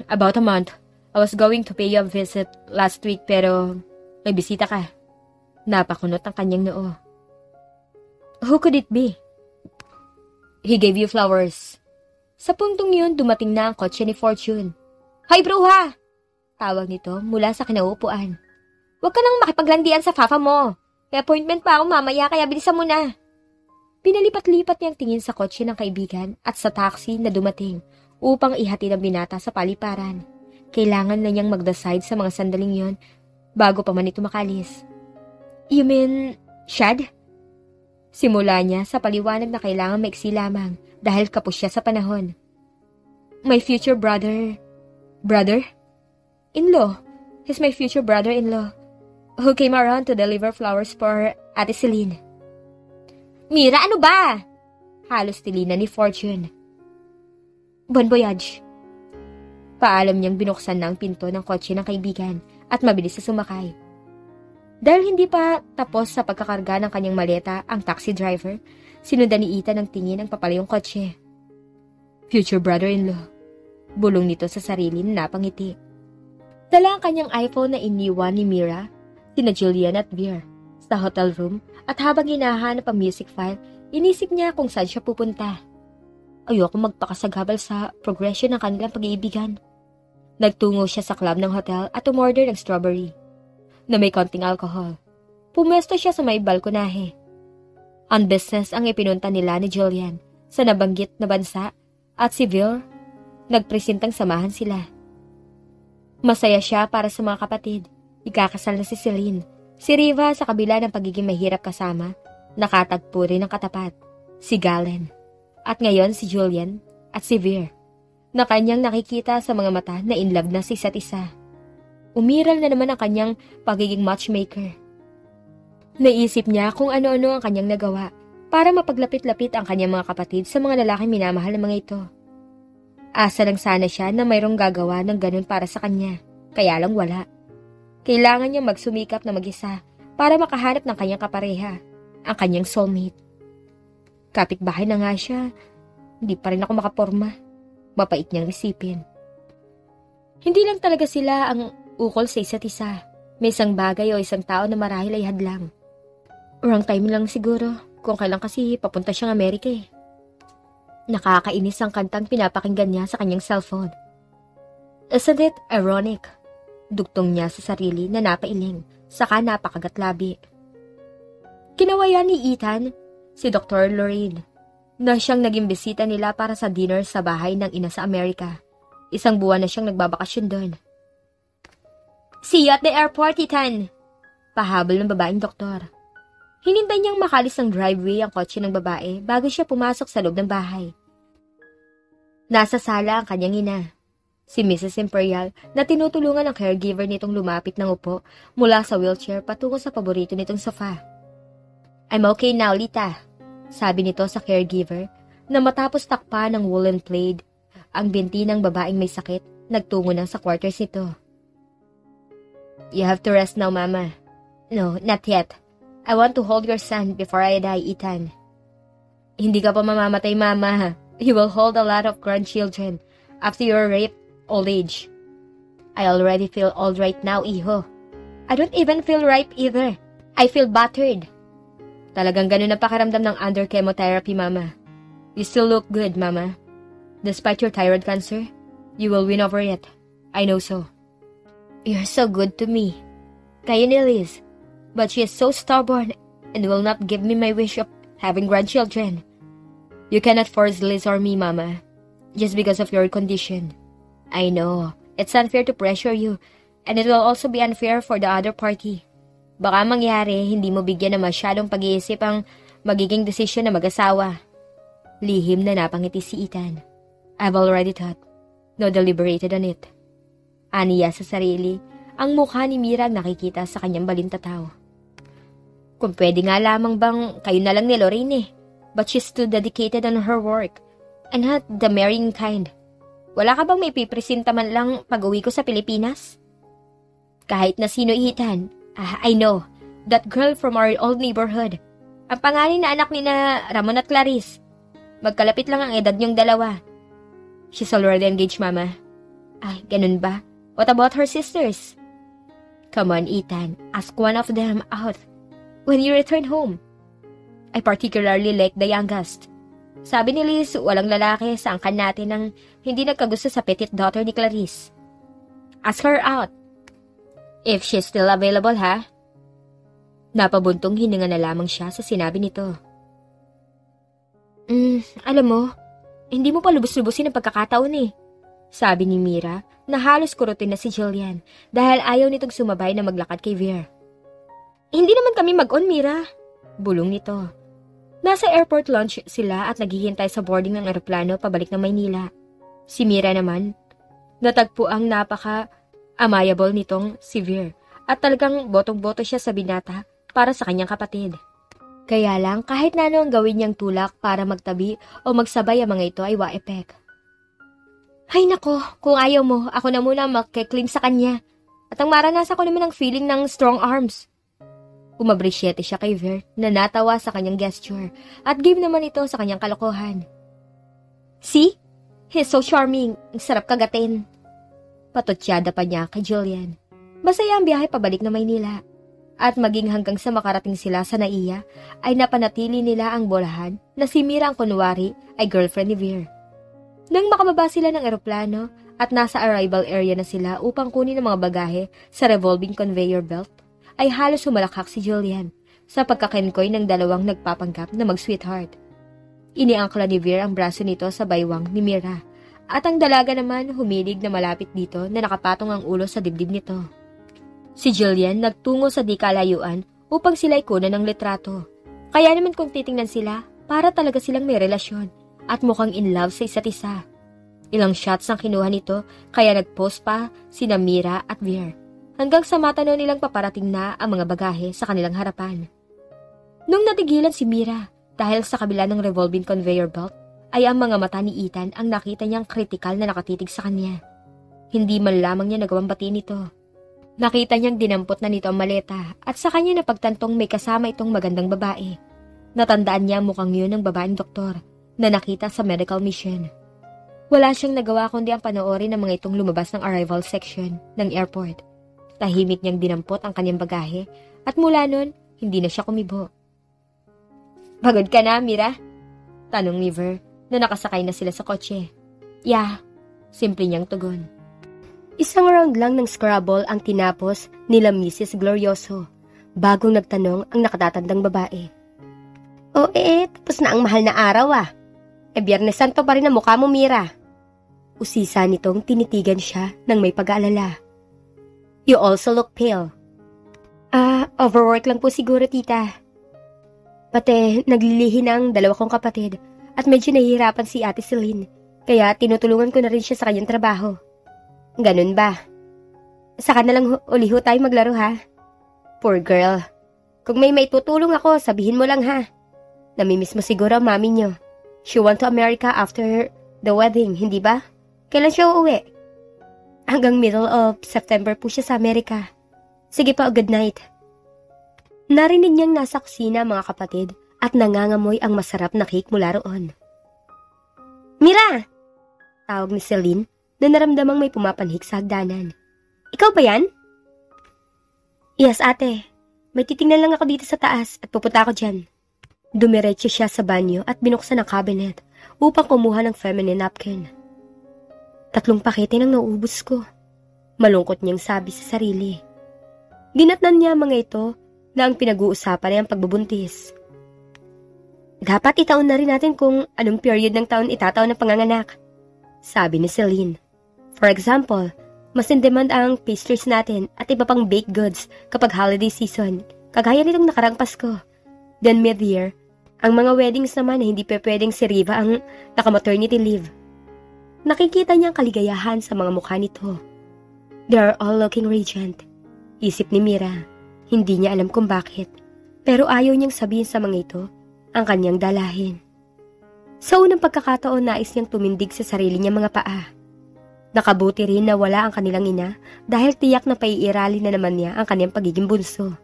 About a month. I was going to pay you a visit last week pero may bisita ka. Napakunot ang kanyang noo. Who could it be? He gave you flowers. Sa puntong yun, dumating na ang kotse ni Fortune. Hoy, bruha! Tawag nito mula sa kinauupuan. Huwag ka nang makipaglandian sa fafa mo. May appointment pa ako mamaya kaya bilisan mo na. Pinalipat-lipat niyang tingin sa kotse ng kaibigan at sa taxi na dumating upang ihatid ang binata sa paliparan. Kailangan na niyang mag-decide sa mga sandaling yon bago pa man ito makalis. You mean, Shad? Simula niya sa paliwanag na kailangan maiksi lamang dahil kapos siya sa panahon. My future brother... Brother? In-law. He's my future brother-in-law who came around to deliver flowers for Ate Celine. Mira, ano ba? Halos tilinan ni Fortune. Bon voyage. Paalam niyang binuksan na ang pinto ng kotse ng kaibigan at mabilis na sumakay. Dahil hindi pa tapos sa pagkakarga ng kanyang maleta ang taxi driver, sinundan ni Ethan ng tingin ang papalayong kotse. Future brother-in-law. Bulong nito sa sarili na napangiti. Dala ang kanyang iPhone na iniwan ni Mira, sina Jillian at Veer, sa hotel room at habang hinahanap ang music file, inisip niya kung saan siya pupunta. Ayoko magpakasagabal sa progression ng kanilang pag-iibigan. Nagtungo siya sa club ng hotel at umorder ng strawberry na may konting alcohol. Pumesto siya sa may balkonahe. On business ang ipinunta nila ni Jillian sa nabanggit na bansa at si Veer nagpresentang samahan sila. Masaya siya para sa mga kapatid. Ikakasal na si Celine. Si Riva sa kabila ng pagiging mahirap kasama, nakatagpo rin ng katapat, si Galen. At ngayon si Julian at si Veer, na kanyang nakikita sa mga mata na in love na sa isa't isa. Umiral na naman ang kanyang pagiging matchmaker. Naisip niya kung ano-ano ang kanyang nagawa para mapaglapit-lapit ang kanyang mga kapatid sa mga lalaking minamahal ng mga ito. Asa lang sana siya na mayroong gagawa ng ganun para sa kanya, kaya lang wala. Kailangan niya magsumikap na mag-isa para makahanap ng kanyang kapareha, ang kanyang soulmate. Kapitbahay na nga siya, hindi pa rin ako makaporma. Mapait niyang isipin. Hindi lang talaga sila ang ukol sa isa't isa. May isang bagay o isang tao na marahil ay hadlang. Wrong time lang siguro, kung kailan kasi papunta siyang Amerika eh. Nakakainis ang kantang pinapakinggan niya sa kanyang cellphone. Isn't it ironic? Dugtong niya sa sarili na napailing, saka napakagatlabi. Kinawayan ni Ethan si Dr. Lorraine na siyang naging bisita nila para sa dinner sa bahay ng ina sa Amerika. Isang buwan na siyang nagbabakasyon doon. See you at the airport, Ethan! Pahabol ng babaeng doktor. Hinintay niyang makalis ng driveway ang kotse ng babae bago siya pumasok sa loob ng bahay. Nasa sala ang kanyang ina, si Mrs. Imperial, na tinutulungan ng caregiver nitong lumapit ng upo mula sa wheelchair patungo sa paborito nitong sofa. I'm okay now, Lita, sabi nito sa caregiver na matapos takpa ng woolen plaid ang binti ng babaeng may sakit, nagtungo na sa quarters nito. You have to rest now, Mama. No, not yet. I want to hold your son before I die, Ethan. Hindi ka pa mamamatay, Mama. You will hold a lot of grandchildren after your raped old age. I already feel old right now, Iho. I don't even feel ripe either. I feel battered. Talagang ganun ang pakiramdam ng under chemotherapy, Mama. You still look good, Mama. Despite your thyroid cancer, you will win over it. I know so. You're so good to me. Kayo ni Liz. But she is so stubborn and will not give me my wish of having grandchildren. You cannot force Liz or me, Mama, just because of your condition. I know, it's unfair to pressure you, and it will also be unfair for the other party. Baka mangyari, hindi mo bigyan ng masyadong pag-iisip ang magiging desisyon na mag-asawa. Lihim na napangiti si Ethan. I've already thought, no deliberated on it. Aniya sa sarili, ang mukha ni Mira ang nakikita sa kanyang balintataw. Kung pwede nga lamang bang kayo na lang ni Lorraine eh. But she's too dedicated on her work. And not the marrying kind. Wala ka bang may pipresenta man lang pag-uwi ko sa Pilipinas? Kahit na sino, Ethan. I know. That girl from our old neighborhood. Ang pangalan na anak ni na Ramon at Clarice. Magkalapit lang ang edad niyong dalawa. She's already engaged, Mama. Ay, ganun ba? What about her sisters? Come on, Ethan. Ask one of them out. when you return home. I particularly like the youngest. Sabi ni Liz, walang lalaki sa angkan natin nang hindi nagkagusto sa petite daughter ni Clarice. Ask her out. If she's still available, ha? Napabuntong hininga na lamang siya sa sinabi nito. Alam mo, hindi mo pa lubos-lubusin ang pagkakataon eh. Sabi ni Mira na halos kurutin na si Jillian dahil ayaw nitong sumabay na maglakad kay Veer. Hindi naman kami mag-on, Mira. Bulong nito. Nasa airport lounge sila at naghihintay sa boarding ng eroplano pabalik ng Maynila. Si Mira naman, natagpo ang napaka-amayable nitong si Veer at talagang botong-boto siya sa binata para sa kanyang kapatid. Kaya lang kahit na ano ang gawin niyang tulak para magtabi o magsabay ang mga ito ay wa-epek. Ay nako, kung ayaw mo, ako na muna magkikling sa kanya. At ang maranasan ko naman ang feeling ng strong arms. Umabrisyete siya kay Veer na natawa sa kanyang gesture at game naman ito sa kanyang kalokohan. See? He's so charming. Ang sarap kagatin. Patutyada pa niya kay Jillian. Masaya ang biyahe pabalik na Maynila. At maging hanggang sa makarating sila sa Naiya, ay napanatili nila ang bolahan na si Mira ang kunwari ay girlfriend ni Veer. Nang makababa sila ng eroplano at nasa arrival area na sila upang kunin ang mga bagahe sa revolving conveyor belt, ay halos humalakhak si Jillian sa pagkakenkoy ng dalawang nagpapanggap na mag-sweetheart. Iniangkla ni Veer ang braso nito sa baywang ni Mira at ang dalaga naman humilig na malapit dito na nakapatong ang ulo sa dibdib nito. Si Jillian nagtungo sa di kalayuan upang sila kunan ng litrato. Kaya naman kung titingnan sila, para talaga silang may relasyon at mukhang in love sa isa't isa. Ilang shots ang kinuha nito kaya nag-post pa sina Mira at Veer. Hanggang sa matanaw nilang paparating na ang mga bagahe sa kanilang harapan. Nung natigilan si Mira dahil sa kabila ng revolving conveyor belt, ay ang mga mata ni Ethan ang nakita niyang kritikal na nakatitig sa kanya. Hindi man lamang niya nagawang batiin ito. Nakita niyang dinampot na nito ang maleta at sa kanya napagtantong may kasama itong magandang babae. Natandaan niya mukhang yun ng babaeng doktor na nakita sa medical mission. Wala siyang nagawa kundi ang panoorin ng mga itong lumabas ng arrival section ng airport. Tahimik niyang dinampot ang kanyang bagahe at mula nun, hindi na siya kumibo. Pagod ka na, Mira? Tanong ni Veer na nakasakay na sila sa kotse. Yeah, simple niyang tugon. Isang round lang ng Scrabble ang tinapos nila Mrs. Glorioso bagong nagtanong ang nakatatandang babae. Tapos na ang mahal na araw ah. Biyernes Santo pa rin ang mukha mo, Mira. Usisa nitong tinitigan siya ng may pag-aalala. You also look pale. Overwork lang po siguro, tita. Pati naglilihi ng dalawa kong kapatid at medyo nahihirapan si Ate Celine kaya tinutulungan ko na rin siya sa kanyang trabaho. Ganun ba? Saka na lang uliho tayo maglaro ha? Poor girl. Kung may maitutulong ako, sabihin mo lang ha. Namimiss mo siguro ang mami niyo. She went to America after the wedding, hindi ba? Kailan siya uuwi? Hanggang middle of September po siya sa Amerika. Sige pa, good night. Narinig niyang nasa kusina mga kapatid at nangangamoy ang masarap na cake mula roon. Mira! Tawag ni Celine na naramdamang may pumapanhik sa hagdanan. Ikaw ba yan? Yes, ate. May titingnan lang ako dito sa taas at pupunta ako dyan. Dumiretso siya sa banyo at binuksan ang cabinet upang kumuha ng feminine napkin. 3 pakete nang naubos ko. Malungkot niyang sabi sa sarili. Ginatnan niya mga ito na ang pinag-uusapan ay ang pagbubuntis. Dapat itaon na rin natin kung anong period ng taon itataon ng panganganak, sabi ni Celine. For example, mas in demand ang pastries natin at iba pang baked goods kapag holiday season, kagaya nitong nakarang Pasko. Then mid-year, ang mga weddings naman na hindi pwedeng si Riva ang naka-maternity leave. Nakikita niya ang kaligayahan sa mga mukha nito. They are all looking radiant. Isip ni Mira, hindi niya alam kung bakit, pero ayaw niyang sabihin sa mga ito ang kanyang dalahin. Sa unang pagkakataon, nais niyang tumindig sa sarili niya mga paa. Nakabuti rin na wala ang kanilang ina dahil tiyak na paiirali na naman niya ang kanyang pagiging bunso.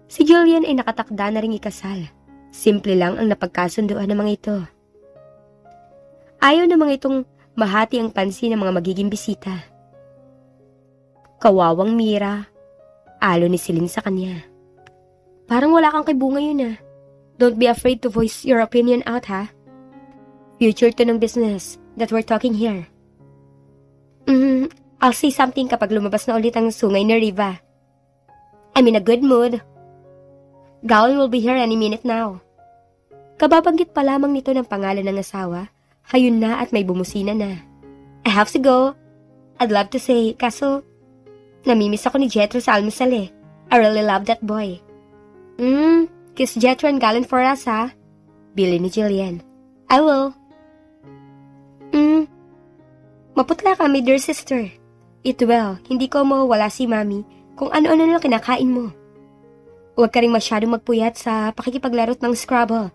Si Jillian ay nakatakda na ring ikasal. Simple lang ang napagkasunduan ng mga ito. Ayaw na mga itong mahati ang pansin ng mga magiging bisita. Kawawang Mira, alo ni Celine sa kanya. Parang wala kang kibunga yun Don't be afraid to voice your opinion out Future to ng business that we're talking here. I'll say something kapag lumabas na ulit ang sungay ni Riva. I'm in a good mood. Gowan will be here any minute now. Kababanggit pa lamang nito ng pangalan ng asawa, hayun na at may bumusina na. I have to go. I'd love to say, kaso namimiss ako ni Jethro sa almusal I really love that boy. Kiss Jethro and Galen for us Bili ni Jillian. I will. Maputla kami, dear sister. Eat well, hindi ko mawawala si Mami kung ano-ano lang kinakain mo. Huwag ka rin masyadong magpuyat sa pakikipaglarot ng Scrabble.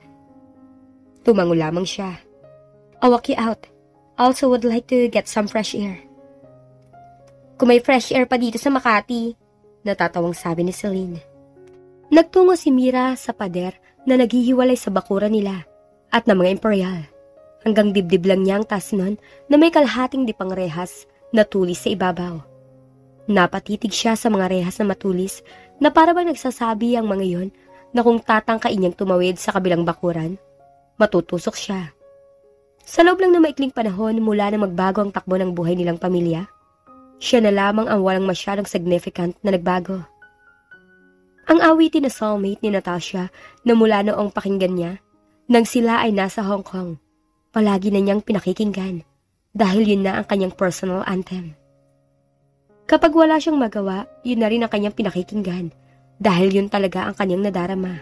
Tumango lamang siya. I'll walk you out. Also would like to get some fresh air. Kung may fresh air pa dito sa Makati, natatawang sabi ni Celine. Nagtungo si Mira sa pader na naghihiwalay sa bakuran nila at ng mga imperial. Hanggang dibdib lang niya ang taas nun na may kalahating dipang rehas na tulis sa ibabaw. Napatitig siya sa mga rehas na matulis na para bang nagsasabi ang mga yon na kung tatangkain niyang tumawid sa kabilang bakuran, matutusok siya. Sa loob lang na maikling panahon mula na magbago ang takbo ng buhay nilang pamilya, siya na lamang ang walang masyadong significant na nagbago. Ang awitin na soulmate ni Natasha na mula noong pakinggan niya, nang sila ay nasa Hong Kong, palagi na niyang pinakikinggan dahil yun na ang kanyang personal anthem. Kapag wala siyang magawa, yun na rin ang kanyang pinakikinggan dahil yun talaga ang kanyang nadarama.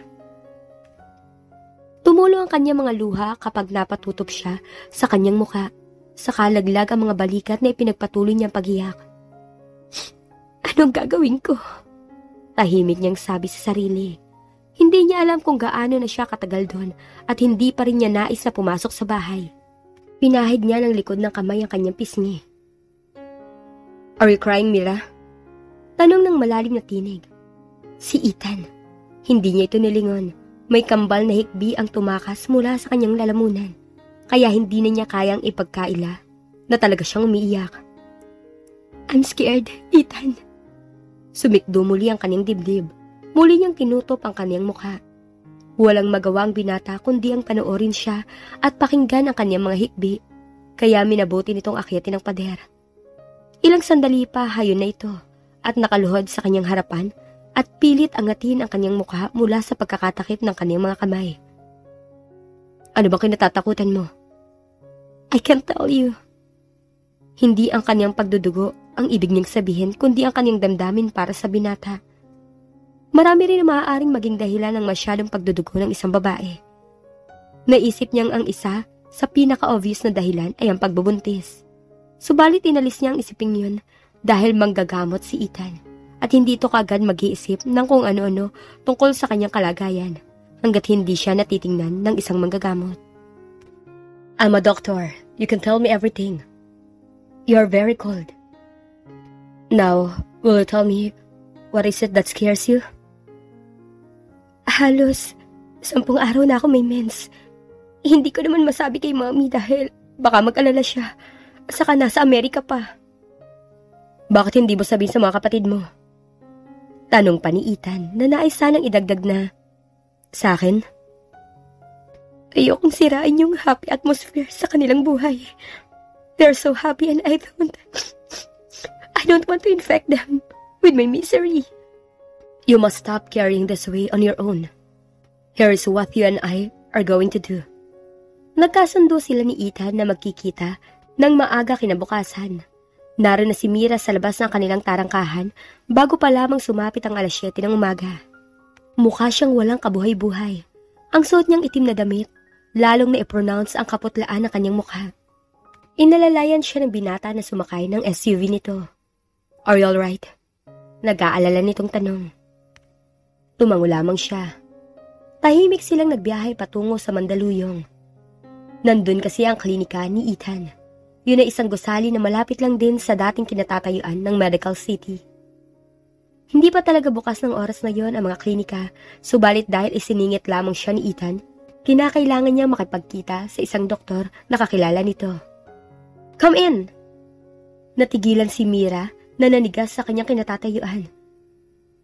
Tumulo ang kanyang mga luha kapag napatutok siya sa kanyang muka, saka laglag ang mga balikat na ipinagpatuloy niyang pag-iyak. Anong gagawin ko? Tahimik niyang sabi sa sarili. Hindi niya alam kung gaano na siya katagal doon at hindi pa rin niya nais na pumasok sa bahay. Pinahid niya ng likod ng kamay ang kanyang pisngi. Are you crying, Mira? Tanong ng malalim na tinig. Si Ethan. Hindi niya ito nilingon. May kambal na hikbi ang tumakas mula sa kanyang lalamunan. Kaya hindi na niya kayang ipagkaila na talaga siyang umiiyak. I'm scared, Ethan. Sumikdo muli ang kanyang dibdib. Muli niyang kinutop ang kanyang mukha. Walang magawa ang binata kundi ang panoorin siya at pakinggan ang kanyang mga hikbi, kaya minabuti nitong akyatin ang pader. Ilang sandali pa hayon na ito at nakaluhod sa kanyang harapan at pilit angatin ang kanyang mukha mula sa pagkakatakip ng kanyang mga kamay. Ano bang kinatatakutan mo? I can't tell you. Hindi ang kanyang pagdudugo ang ibig niyang sabihin kundi ang kanyang damdamin para sa binata. Marami rin na maaaring maging dahilan ng masyadong pagdudugo ng isang babae. Naisip niyang ang isa sa pinaka-obvious na dahilan ay ang pagbubuntis. Subalit inalis niya ang isiping yun dahil manggagamot si Ethan at hindi ito kaagad mag-iisip ng kung ano-ano tungkol sa kanyang kalagayan hanggat hindi siya natitingnan ng isang manggagamot. I'm a doctor. You can tell me everything. You're very cold. Now, will you tell me what is it that scares you? Halos 10 araw na ako may mens. Hindi ko naman masabi kay Mami dahil baka mag-alala siya. Saka nasa Amerika pa. Bakit hindi mo sabihin sa mga kapatid mo? Tanong pa ni Ethan na nais sanang idagdag na, sa akin? Ayokong sirain yung happy atmosphere sa kanilang buhay. They're so happy and I don't want to infect them with my misery. You must stop carrying this way on your own. Here is what you and I are going to do. Nagkasundo sila ni Ethan na magkikita ng maaga kinabukasan. Naroon na si Mira sa labas ng kanilang tarangkahan bago pa lamang sumapit ang 7:00 ng umaga. Mukha siyang walang kabuhay-buhay. Ang suot niyang itim na damit, lalong na-pronounce ang kaputlaan ng kanyang mukha. Inalalayan siya ng binata na sumakay ng SUV nito. Are you alright? Nag-aalala nitong tanong. Tumango lamang siya. Tahimik silang nagbiyahe patungo sa Mandaluyong. Nandun kasi ang klinika ni Ethan. Yun ay isang gusali na malapit lang din sa dating kinatatayuan ng Medical City. Hindi pa talaga bukas ng oras na yon ang mga klinika, subalit dahil isiningit lamang siya ni Ethan, kinakailangan niya makipagkita sa isang doktor na kakilala nito. Come in! Natigilan si Mira na nanigas sa kanyang kinatatayuan.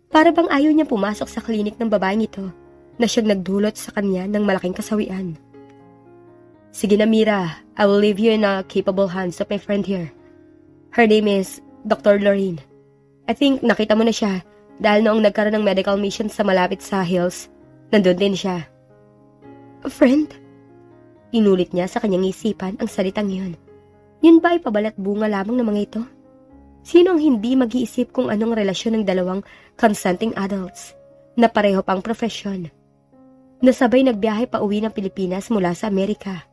Para bang ayaw niya pumasok sa klinik ng babaeng ito na siyang nagdulot sa kanya ng malaking kasawian. Sige na, Mira. I will leave you in capable hands of my friend here. Her name is Dr. Lorraine. I think nakita mo na siya dahil noong nagkaroon ng medical mission sa malapit sa hills, nandun din siya. A friend? Inulit niya sa kanyang isipan ang salitang yun. Yun ba ay pabalat bunga lamang ng mga ito? Sino ang hindi mag-iisip kung anong relasyon ng dalawang consenting adults na pareho pang profesyon? Nasabay nagbiyahe pa uwi ng Pilipinas mula sa Amerika.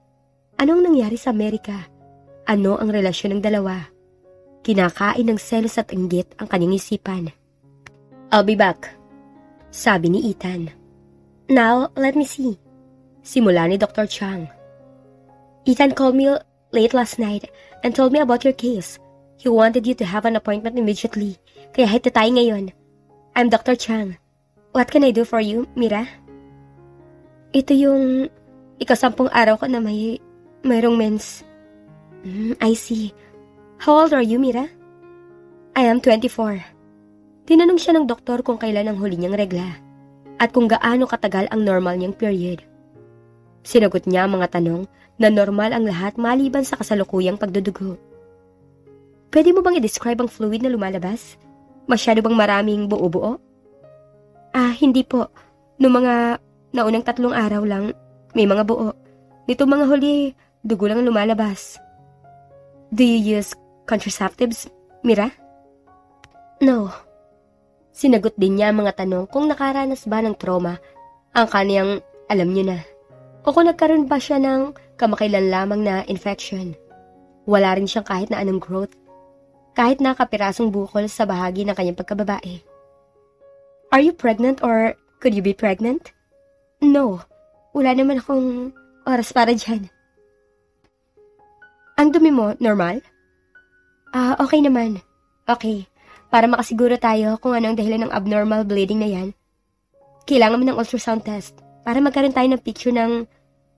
Anong nangyari sa Amerika? Ano ang relasyon ng dalawa? Kinakain ng selos at inggit ang kanyang isipan. I'll be back, sabi ni Ethan. Now, let me see. Simula ni Dr. Chang. Ethan called me late last night and told me about your case. He wanted you to have an appointment immediately, kaya hito tayo ngayon. I'm Dr. Chang. What can I do for you, Mira? Ito yung 10 araw ko na mayroong mens. I see. How old are you, Mira? I am 24. Tinanong siya ng doktor kung kailan ang huli niyang regla at kung gaano katagal ang normal niyang period. Sinagot niya ang mga tanong na normal ang lahat maliban sa kasalukuyang pagdudugo. Pwede mo bang i-describe ang fluid na lumalabas? Masyado bang maraming buo-buo? Hindi po. Noong mga naunang 3 araw lang, may mga buo. Nito mga huli, dugo lang ang lumalabas. Do you use contraceptives, Mira? No. Sinagot din niya ang mga tanong kung nakaranas ba ng trauma ang kaniyang alam niyo na. O kung nagkaroon ba siya ng kamakailan lamang na infection. Wala rin siyang kahit na anong growth. Kahit na kapirasong bukol sa bahagi ng kanyang pagkababae. Are you pregnant or could you be pregnant? No. Wala naman akong oras para dyan. Ang dumi mo, normal? Okay naman. Okay. Para makasiguro tayo kung ano ang dahilan ng abnormal bleeding na yan, kailangan mo ng ultrasound test para magkaroon tayo ng picture ng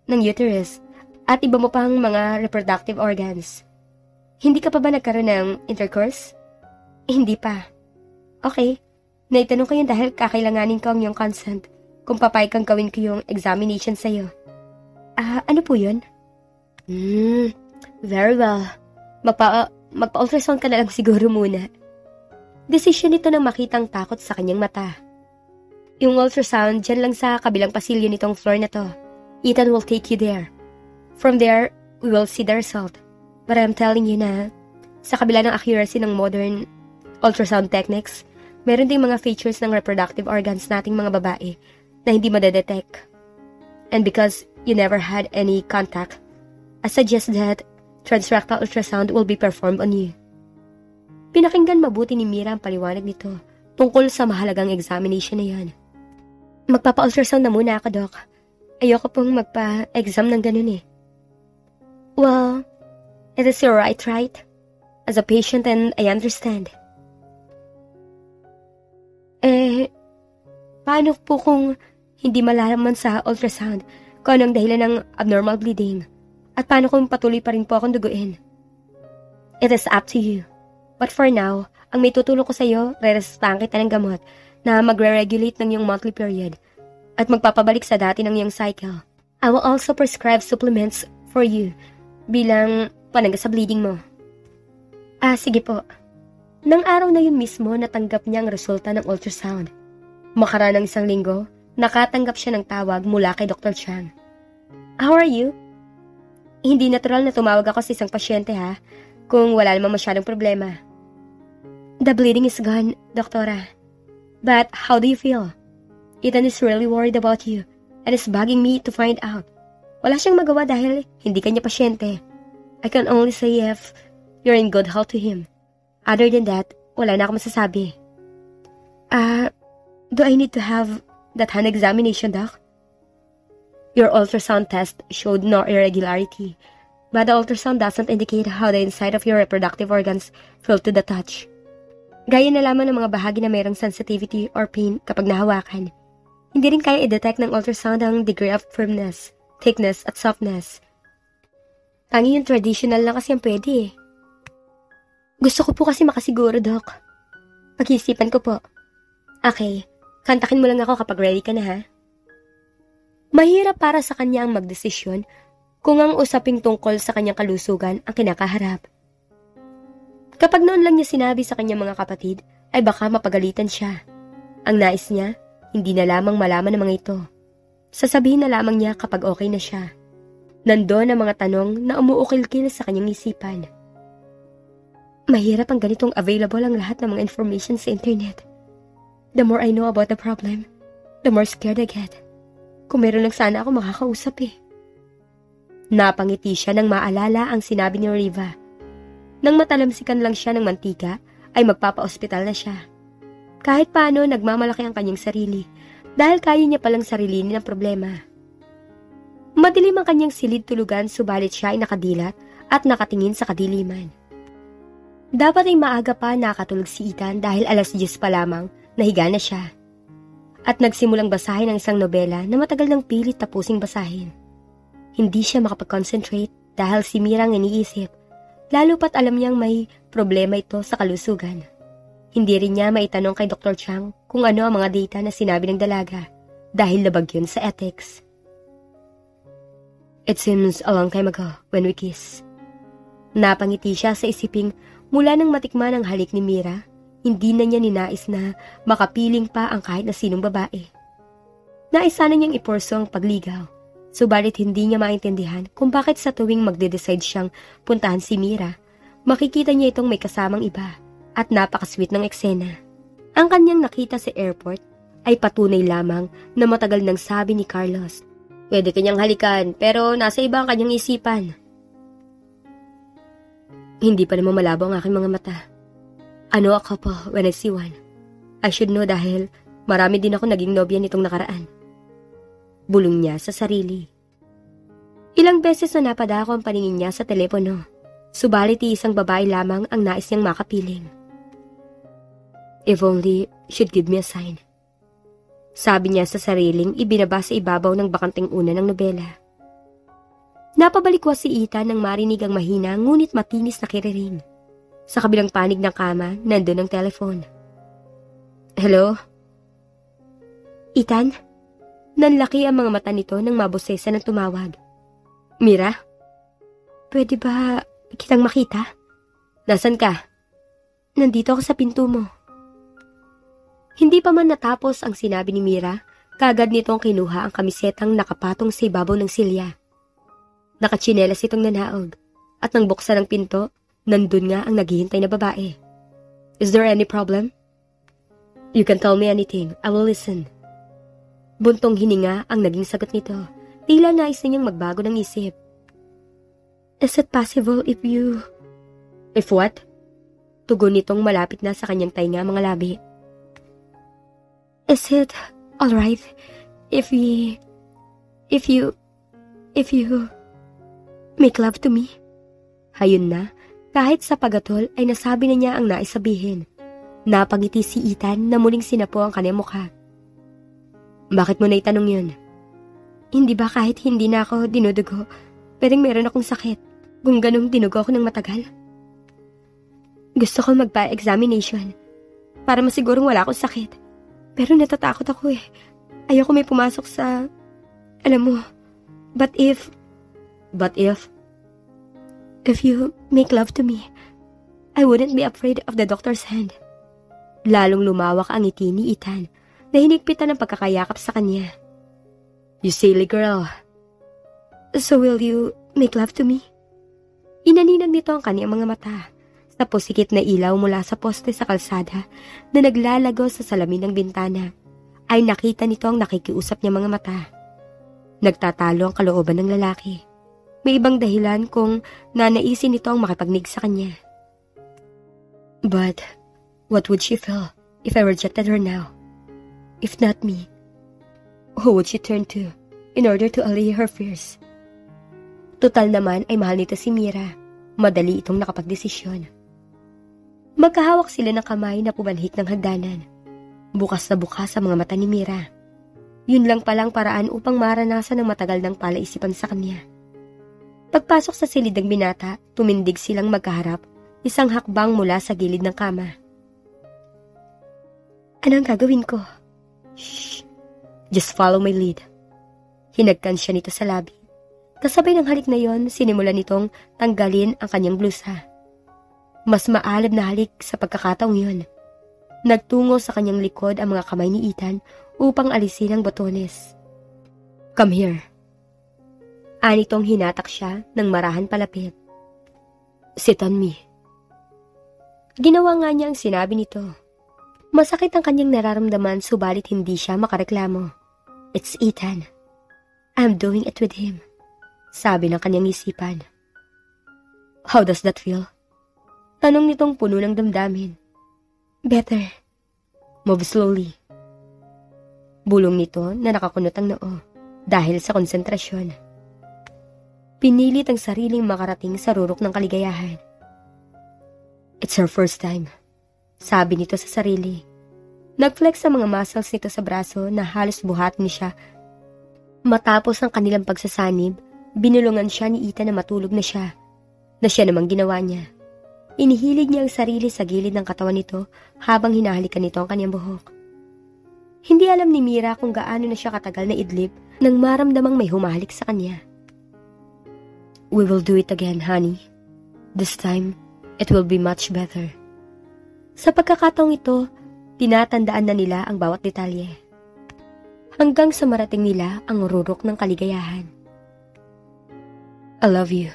uterus at iba mo pang mga reproductive organs. Hindi ka pa ba nagkaroon ng intercourse? Hindi pa. Okay. Naitanong ko yun dahil kakailanganin ko ang iyong consent kung papayag kang gawin ko yung examination sa'yo. Ano po yun? Very well. Magpa-ultrasound ka na lang siguro muna. Desisyon nito nang makitang takot sa kanyang mata. Yung ultrasound dyan lang sa kabilang pasilyo nitong floor na to. Ethan will take you there. From there, we will see the result. But I'm telling you na, sa kabila ng accuracy ng modern ultrasound techniques, meron ding mga features ng reproductive organs nating mga babae na hindi madedetect. And because you never had any contact, I suggest that transrectal ultrasound will be performed on you. Pinakinggan mabuti ni Mira ang paliwanag nito tungkol sa mahalagang examination na yan. Magpapa-ultrasound na muna ako, Doc. Ayoko pong magpa-exam ng ganun eh. Well, it is your right? As a patient and I understand. Paano po kung hindi malalaman sa ultrasound kung anong dahilan ng abnormal bleeding? At paano kung patuloy pa rin po akong duguin? It is up to you. But for now, ang may tutulong ko sa iyo, re-resetahan kita ng gamot na magre-regulate ng iyong monthly period at magpapabalik sa dati ng iyong cycle. I will also prescribe supplements for you bilang panangga sa bleeding mo. Sige po. Nang araw na yun mismo, natanggap niya ang resulta ng ultrasound. Makaraan ng 1 linggo, nakatanggap siya ng tawag mula kay Dr. Chang. How are you? Hindi natural na tumawag ako sa isang pasyente kung wala namang masyadong problema. The bleeding is gone, Doktora. But how do you feel? Ethan is really worried about you and is bugging me to find out. Wala siyang magawa dahil hindi kanya pasyente. I can only say if you're in good health to him. Other than that, wala na akong masasabi. Do I need to have that hand examination, Doc? Your ultrasound test showed no irregularity, but the ultrasound doesn't indicate how the inside of your reproductive organs feel to the touch. Gaya na lamang ng mga bahagi na mayroong sensitivity or pain kapag nahawakan. Hindi rin kaya i-detect ng ultrasound ang degree of firmness, thickness, at softness. Tanging yung traditional lang kasi ang pwede eh. Gusto ko po kasi makasiguro, Doc. Pag-iisipan ko po. Okay, kantakin mo lang ako kapag ready ka na ha. Mahirap para sa kanya ang magdesisyon kung ang usaping tungkol sa kanyang kalusugan ang kinakaharap. Kapag noon lang niya sinabi sa kanyang mga kapatid, ay baka mapagalitan siya. Ang nais niya, hindi na lamang malaman ng mga ito. Sasabihin na lamang niya kapag okay na siya. Nandoon ang mga tanong na umuukil-kil sa kanyang isipan. Mahirap ang ganitong available ang lahat ng mga information sa internet. The more I know about the problem, the more scared I get. Kung meron lang sana ako makakausap eh. Napangiti siya nang maalala ang sinabi ni Riva. Nang matalamsikan lang siya ng mantika, ay magpapa-ospital na siya. Kahit paano nagmamalaki ang kanyang sarili, dahil kaya niya palang sarilinin ang problema. Madilim ang kanyang silid tulugan subalit siya ay nakadilat at nakatingin sa kadiliman. Dapat ay maaga pa nakatulog si Ethan dahil 10:00 pa lamang, nahiga na siya. At nagsimulang basahin ang isang nobela na matagal nang pilit tapusing basahin. Hindi siya makapag-concentrate dahil si Mira ang iniisip, lalo pat alam niyang may problema ito sa kalusugan. Hindi rin niya maitanong kay Dr. Chang kung ano ang mga data na sinabi ng dalaga dahil labag yun sa ethics. It seems a long time ago when we kiss. Napangiti siya sa isiping mula nang matikman ang halik ni Mira, hindi na niya ninais na makapiling pa ang kahit na sinong babae. Nais sana niyang iporso ang pagligaw, subalit hindi niya maintindihan kung bakit sa tuwing magde-decide siyang puntahan si Mira, makikita niya itong may kasamang iba at napakasweet ng eksena. Ang kanyang nakita sa airport ay patunay lamang na matagal nang sabi ni Carlos, pwede kanyang halikan pero nasa iba ang kanyang isipan. Hindi pa naman malabo ang aking mga mata. Ano a couple when I see one. I should know dahil marami din ako naging nobya nitong nakaraan. Bulong niya sa sarili. Ilang beses na napadako ang paningin niya sa telepono, subalit isang babae lamang ang nais niyang makapiling. If only she'd give me a sign. Sabi niya sa sariling ibinaba sa ibabaw ng bakanting una ng nobela. Napabalikwas si Ethan nang marinig ang mahina ngunit matinis na kiriring. Sa kabilang panig ng kama, nandun ang telephone. Hello? Ethan? Nanlaki ang mga mata nito nang mabosesa ng tumawag. Mira? Pwede ba kitang makita? Nasaan ka? Nandito ako sa pinto mo. Hindi pa man natapos ang sinabi ni Mira, kagad nitong kinuha ang kamisetang nakapatong sa ibabaw ng silya. Nakatsinelas itong nanaog, at nang buksan ang pinto, nandun nga ang naghihintay na babae. Is there any problem? You can tell me anything. I will listen. Buntong hininga ang naging sagot nito. Tila nais niyang magbago ng isip. Is it possible if you... If what? Tugon nitong malapit na sa kanyang tainga mga labi. Is it alright if you make love to me? Hayun na, kahit sa pagatol ay nasabi na niya ang nais sabihin. Napangiti si Ethan na muling sinapo ang kanyang mukha. Bakit mo na itanong yun? Hindi ba kahit hindi na ako dinudugo, pwedeng meron akong sakit kung ganong dinugo ako ng matagal? Gusto ko magpa-examination para masigurong wala akong sakit. Pero natatakot ako eh. Ayoko may pumasok sa... Alam mo, but if you make love to me, I wouldn't be afraid of the doctor's hand. Lalong lumawak ang ngiti ni Ethan na hinigpitan ng pagkakayakap sa kanya. You silly girl. So will you make love to me? Inaninag nito ang kanyang mga mata. Sa pusikit na ilaw mula sa poste sa kalsada na naglalago sa salamin ng bintana, ay nakita nito ang nakikiusap niya mga mata. Nagtatalo ang kalooban ng lalaki. May ibang dahilan kung nanaisin nito ang makipagnig sa kanya. But, what would she feel if I rejected her now? If not me, who would she turn to in order to allay her fears? Tutal naman ay mahal nito si Mira. Madali itong nakapagdesisyon. Magkahawak sila ng kamay na pumanhik ng hagdanan. Bukas na bukas sa mga mata ni Mira. Yun lang palang paraan upang maranasan ng matagal ng palaisipan sa kanya. Pagpasok sa silid ng binata, tumindig silang magkaharap, isang hakbang mula sa gilid ng kama. Anong gagawin ko? Shh. Just follow my lead. Hinagkan siya nito sa labi. Kasabay ng halik na yon, sinimulan nitong tanggalin ang kanyang blusa. Mas maalab na halik sa pagkakataong yon. Nagtungo sa kanyang likod ang mga kamay ni Ethan upang alisin ang botones. Come here. Anitong hinatak siya ng marahan palapit. Sit on me. Ginawa nga niya ang sinabi nito. Masakit ang kanyang nararamdaman subalit hindi siya makareklamo. It's Ethan. I'm doing it with him. Sabi ng kanyang isipan. How does that feel? Tanong nitong puno ng damdamin. Better. Move slowly. Bulong nito na nakakunot ang noo dahil sa konsentrasyon. Pinilit ang sariling makarating sa rurok ng kaligayahan. It's her first time. Sabi nito sa sarili. Nag-flex ang mga muscles nito sa braso na halos buhat ni siya. Matapos ang kanilang pagsasanib, binulungan siya ni Ethan na matulog na siya namang ginawa niya. Inihilig niya ang sarili sa gilid ng katawan nito habang hinahalikan nito ang kanyang buhok. Hindi alam ni Mira kung gaano na siya katagal na idlip nang maramdamang may humahalik sa kanya. We will do it again, honey. This time, it will be much better. Sa pagkakataong ito, tinatandaan na nila ang bawat detalye. Hanggang sa marating nila ang rurok ng kaligayahan. I love you.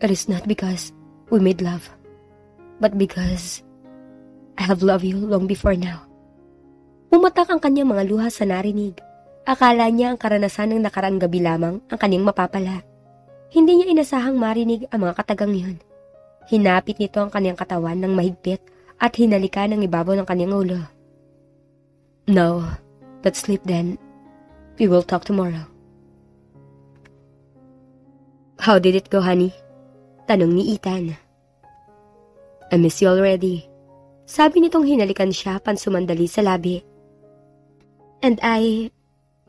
It is not because we made love, but because I have loved you long before now. Umatak ang kanyang mga luha sa narinig. Akala niya ang karanasan ng nakaraang gabi lamang ang kanyang mapapala. Hindi niya inasahang marinig ang mga katagang yun. Hinapit nito ang kanyang katawan ng mahigpit at hinalikan ang ibabaw ng kanyang ulo. No, let's sleep then. We will talk tomorrow. How did it go, honey? Tanong ni Ethan. I miss you already. Sabi nitong hinalikan siya pansumandali sa labi. And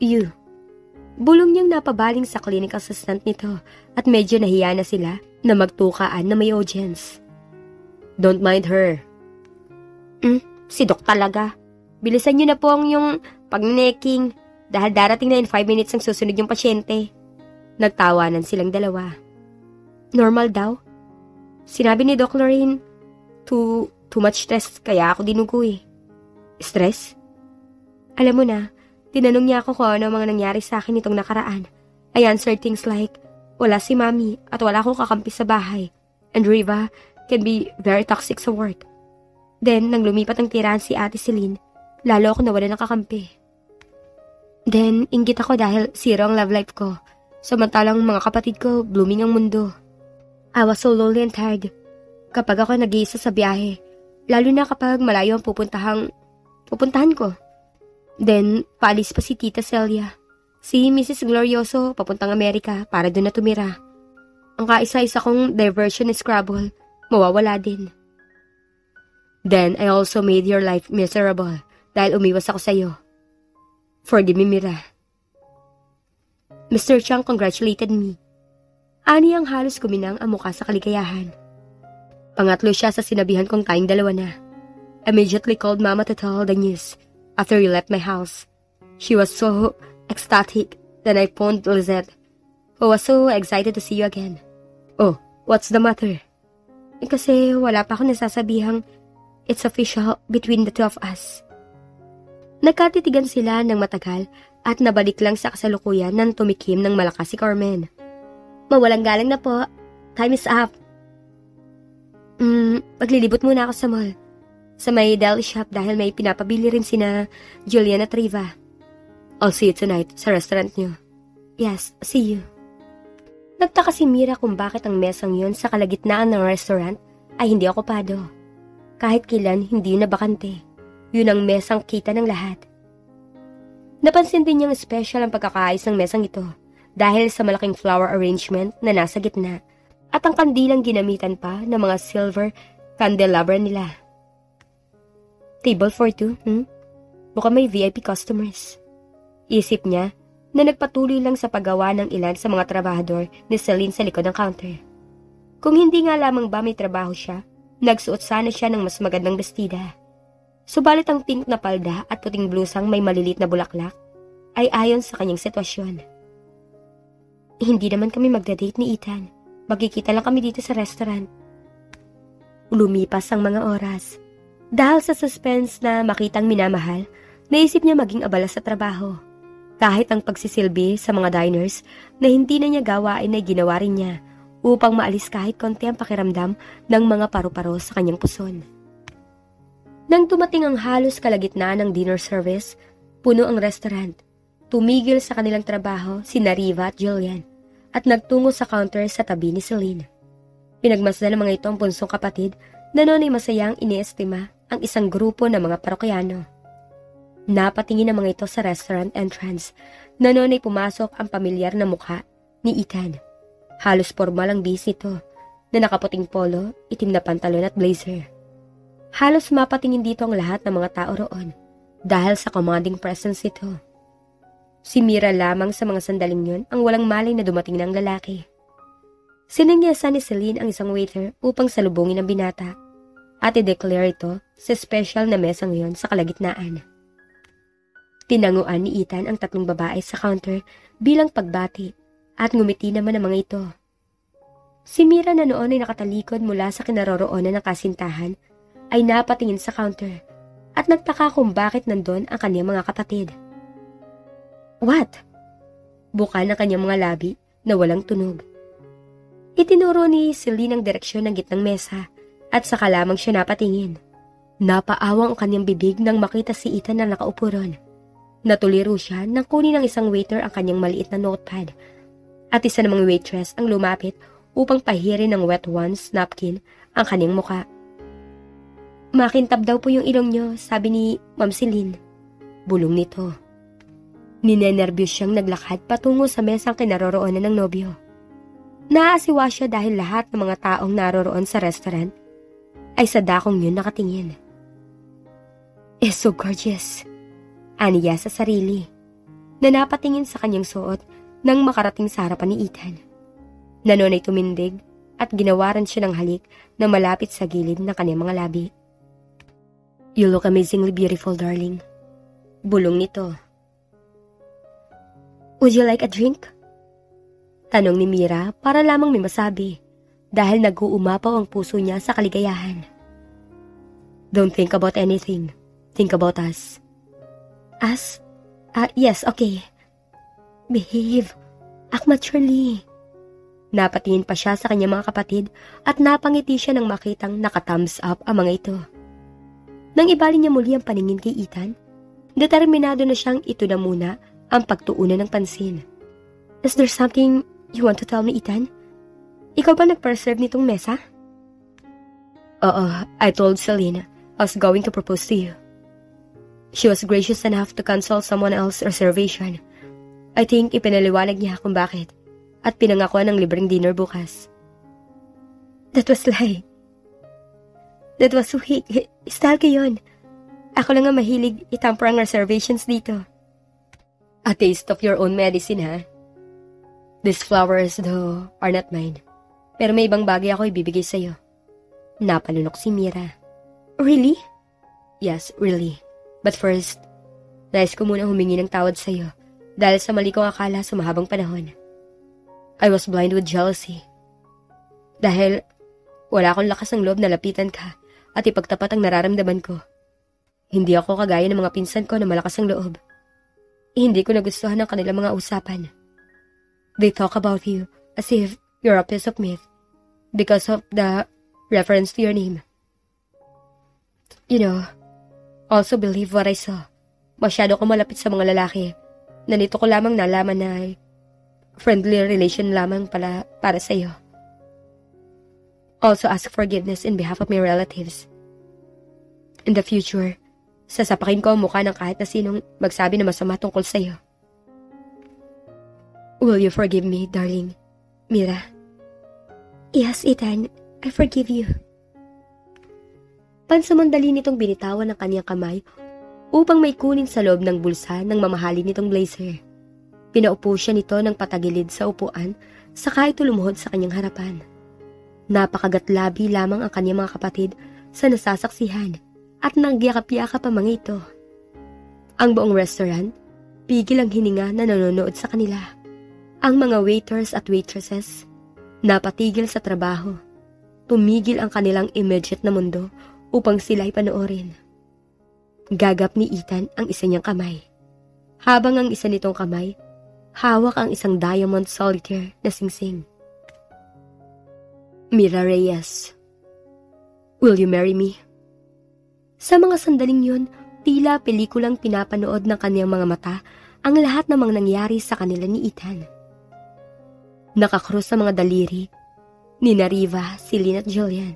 you. Bulong niyang napabaling sa clinic assistant nito at medyo nahiya na sila na magtukaan na may audience. Don't mind her. Si Doc talaga. Bilisan niyo na po ang yung pag-necking dahil darating na in 5 minutes ang susunod yung pasyente. Nagtawanan silang dalawa. Normal daw. Sinabi ni Doc Lorraine, too much stress kaya ako dinugo eh. Stress? Alam mo na, tinanong niya ako kung ano mga nangyari sa akin nitong nakaraan. I answered things like, wala si Mami at wala akong kakampi sa bahay. And Riva can be very toxic sa work. Then, nang lumipat ang tirahan si Ate Celine, lalo ako nawala ng kakampi. Then, inggit ako dahil zero ang love life ko. Samantalang mga kapatid ko, blooming ang mundo. I was so lonely and tired kapag ako nag-iisa sa biyahe, lalo na kapag malayo ang pupuntahan ko. Then, paalis pa si Tita Celia. Si Mrs. Glorioso papuntang Amerika para doon na tumira. Ang kaisa-isa kong diversion na Scrabble, mawawala din. Then, I also made your life miserable dahil umiwas ako sa'yo. Forgive me, Mira. Mr. Chang congratulated me. Ani ang halos kuminang ang mukha sa kaligayahan. Pangatlo siya sa sinabihan kong tayong dalawa na. Immediately called Mama to tell the news after you left my house. She was so ecstatic that I phoned Lizette, who was so excited to see you again. Oh, what's the matter? Kasi wala pa ako nasasabihang it's official between the two of us. Nagkatitigan sila ng matagal at nabalik lang sa kasalukuyan nang tumikim ng malakas si Carmen. Mawalang galang na po. Time is up. Maglilibot muna ako sa mall. Sa may deli shop dahil may pinapabili rin sina Julian at Riva. I'll see you tonight sa restaurant niyo. Yes, see you. Nagtaka si Mira kung bakit ang mesang yon sa kalagitnaan ng restaurant ay hindi okupado. Kahit kailan hindi yun nabakante. Yun ang mesang kita ng lahat. Napansin din niyang special ang pagkakaayos ng mesang ito dahil sa malaking flower arrangement na nasa gitna at ang kandilang ginamitan pa ng mga silver candelabra nila. Table for two, Mukhang may VIP customers. Isip niya na nagpatuloy lang sa paggawa ng ilan sa mga trabahador ni Celine sa likod ng counter. Kung hindi nga lamang ba may trabaho siya, nagsuot sana siya ng mas magandang bestida. Subalit ang pink na palda at puting blusang may malilit na bulaklak ay ayon sa kanyang sitwasyon. Hindi naman kami magdadate ni Ethan. Magkikita lang kami dito sa restaurant. Lumipas ang mga oras. Dahil sa suspense na makitang minamahal, naisip niya maging abala sa trabaho. Kahit ang pagsisilbi sa mga diners na hindi na niya gawain ay ginawa rin niya upang maalis kahit konti ang pakiramdam ng mga paru-paro sa kanyang puson. Nang dumating ang halos kalagitnaan ng dinner service, puno ang restaurant. Tumigil sa kanilang trabaho sina Riva at Julian at nagtungo sa counter sa tabi ni Celine. Pinagmasdan ng mga ito ang punsong kapatid na noon ay masayang iniestima ang isang grupo ng mga parokyano. Napatingin ang mga ito sa restaurant entrance na noon ay pumasok ang pamilyar na mukha ni Ethan. Halos formal ang bihis nito na nakaputing polo, itim na pantalon at blazer. Halos mapatingin dito ang lahat ng mga tao roon dahil sa commanding presence nito. Si Mira lamang sa mga sandaling yun ang walang malay na dumating ng lalaki. Sinangyasan ni Celine ang isang waiter upang salubungin ang binata at i-declare ito sa special na mesang yon sa kalagitnaan. Tinanguan ni Ethan ang tatlong babae sa counter bilang pagbati at ngumiti naman ang mga ito. Si Mira na noon ay nakatalikod mula sa kinaroroonan ng kasintahan ay napatingin sa counter at nagtaka kung bakit nandun ang kanyang mga kapatid. What? Bukal ng kanyang mga labi na walang tunog. Itinuro ni Celine ang direksyon ng gitnang mesa at saka lamang siya napatingin. Napaawang ang kanyang bibig nang makita si Ethan na nakaupo ron. Natuliro siya nang kunin ng isang waiter ang kanyang maliit na notepad at isa namang waitress ang lumapit upang pahirin ng wet ones napkin ang kanyang muka. Makintab daw po yung ilong niyo, sabi ni Ma'am Celine. Bulong nito. Ninenervyos siyang naglakad patungo sa mesang kinaroroonan ng nobyo. Naasiwa siya dahil lahat ng mga taong naroroon sa restaurant ay sa dakong yun nakatingin. It's so gorgeous, aniya sa sarili, na napatingin sa kanyang suot nang makarating sa harapan ni Ethan. Nanon ay tumindig at ginawaran siya ng halik na malapit sa gilid ng kanyang mga labi. You look amazingly beautiful, darling. Bulong nito. Would you like a drink? Tanong ni Mira para lamang may masabi dahil nag-uumapaw ang puso niya sa kaligayahan. Don't think about anything. Think about us. Us? Yes, okay. Behave. Act maturely. Napatingin pa siya sa kanyang mga kapatid at napangiti siya nang makitang naka-thumbs up ang mga ito. Nang ibalik niya muli ang paningin kay Ethan, determinado na siyang ito na muna ang pagtuunan ng pansin. Is there something you want to tell me, Ethan? Ikaw ba nag-preserve nitong mesa? Oo, I told Celine I was going to propose to you. She was gracious enough to cancel someone else's reservation. I think ipinaliwanag niya kung bakit at pinangakuan ng libreng dinner bukas. That was lie. That was weak. Style ko yun. Ako lang ang mahilig itamper ang reservations dito. A taste of your own medicine, ha? These flowers, though, are not mine. Pero may ibang bagay ako ibibigay sa'yo. Napalunok si Mira. Really? Yes, really. But first, nais ko muna humingi ng tawad sa'yo dahil sa mali kong akala sa mahabang panahon. I was blind with jealousy. Dahil wala akong lakas ng loob na lapitan ka at ipagtapat ang nararamdaman ko. Hindi ako kagaya ng mga pinsan ko na malakas ang loob. Hindi ko nagustuhan ang kanilang mga usapan. They talk about you as if you're a piece of meat because of the reference to your name. You know, also believe what I saw. Masyado ko malapit sa mga lalaki na nito ko lamang nalaman na friendly relation lamang pala para sa iyo. Also ask forgiveness in behalf of my relatives. In the future, sasapakin ko ang mukha ng kahit na sinong magsabi na masama tungkol sa iyo. Will you forgive me, darling? Mira? Yes, Ethan. I forgive you. Pansamandali nitong binitawan ng kanyang kamay upang may kunin sa loob ng bulsa ng mamahalin nitong blazer. Pinaupo siya nito ng patagilid sa upuan saka ito lumuhod sa kanyang harapan. Napakagatlabi lamang ang kanyang mga kapatid sa nasasaksihan at nagyakap-yakap ang mga ito. Ang buong restaurant, pigil ang hininga na nanonood sa kanila. Ang mga waiters at waitresses, napatigil sa trabaho. Tumigil ang kanilang immediate na mundo upang sila'y panoorin. Gagap ni Ethan ang isa niyang kamay. Habang ang isa nitong kamay, hawak ang isang diamond solitaire na singsing. Mira Reyes, will you marry me? Sa mga sandaling yun, tila pelikulang pinapanood ng kaniyang mga mata ang lahat ng mga nangyari sa kanila ni Ethan. Nakakrus sa mga daliri ni Riva, Celine at Jillian,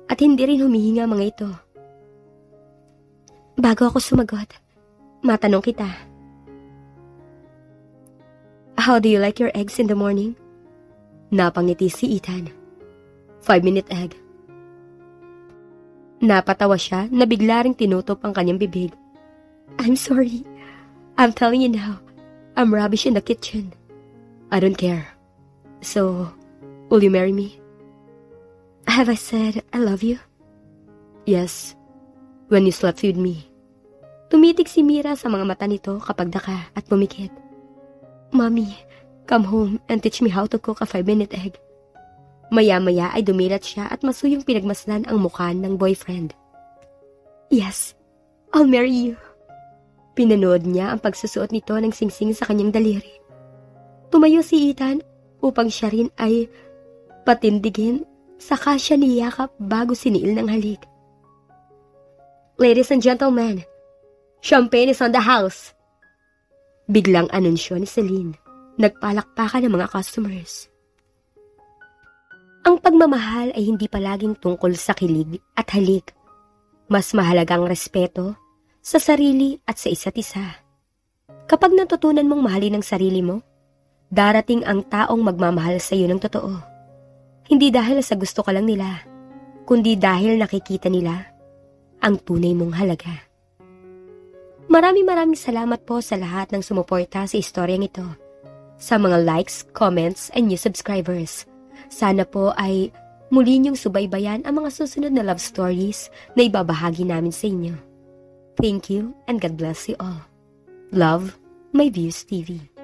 at hindi rin humihinga mga ito. Bago ako sumagot, matanong kita. How do you like your eggs in the morning? Napangiti si Ethan. 5-minute egg. Napatawa siya na bigla ring tinutop ang kanyang bibig. I'm sorry. I'm telling you now, I'm rubbish in the kitchen. I don't care. So, will you marry me? Have I said I love you? Yes, when you slept with me. Tumitig si Mira sa mga mata nito kapag daka at pumikit. Mommy, come home and teach me how to cook a 5-minute egg. Maya-maya ay dumilat siya at masuyong pinagmasdan ang mukha ng boyfriend. Yes, I'll marry you. Pinanood niya ang pagsusuot nito ng singsing sa kanyang daliri. Tumayo si Ethan upang siya rin ay patindigin, saka siya niyakap bago siniil ng halik. Ladies and gentlemen, champagne is on the house. Biglang anunsyo ni Celine. Nagpalakpakan ng mga customers. Ang pagmamahal ay hindi palaging tungkol sa kilig at halik. Mas mahalagang respeto sa sarili at sa isa't isa. Kapag natutunan mong mahalin ang sarili mo, darating ang taong magmamahal sa iyo ng totoo. Hindi dahil sa gusto ka lang nila, kundi dahil nakikita nila ang tunay mong halaga. Maraming salamat po sa lahat ng sumuporta sa istoryang ito. Sa mga likes, comments, and new subscribers. Sana po ay muli niyong subaybayan ang mga susunod na love stories na ibabahagi namin sa inyo. Thank you and God bless you all. Love, My Views TV.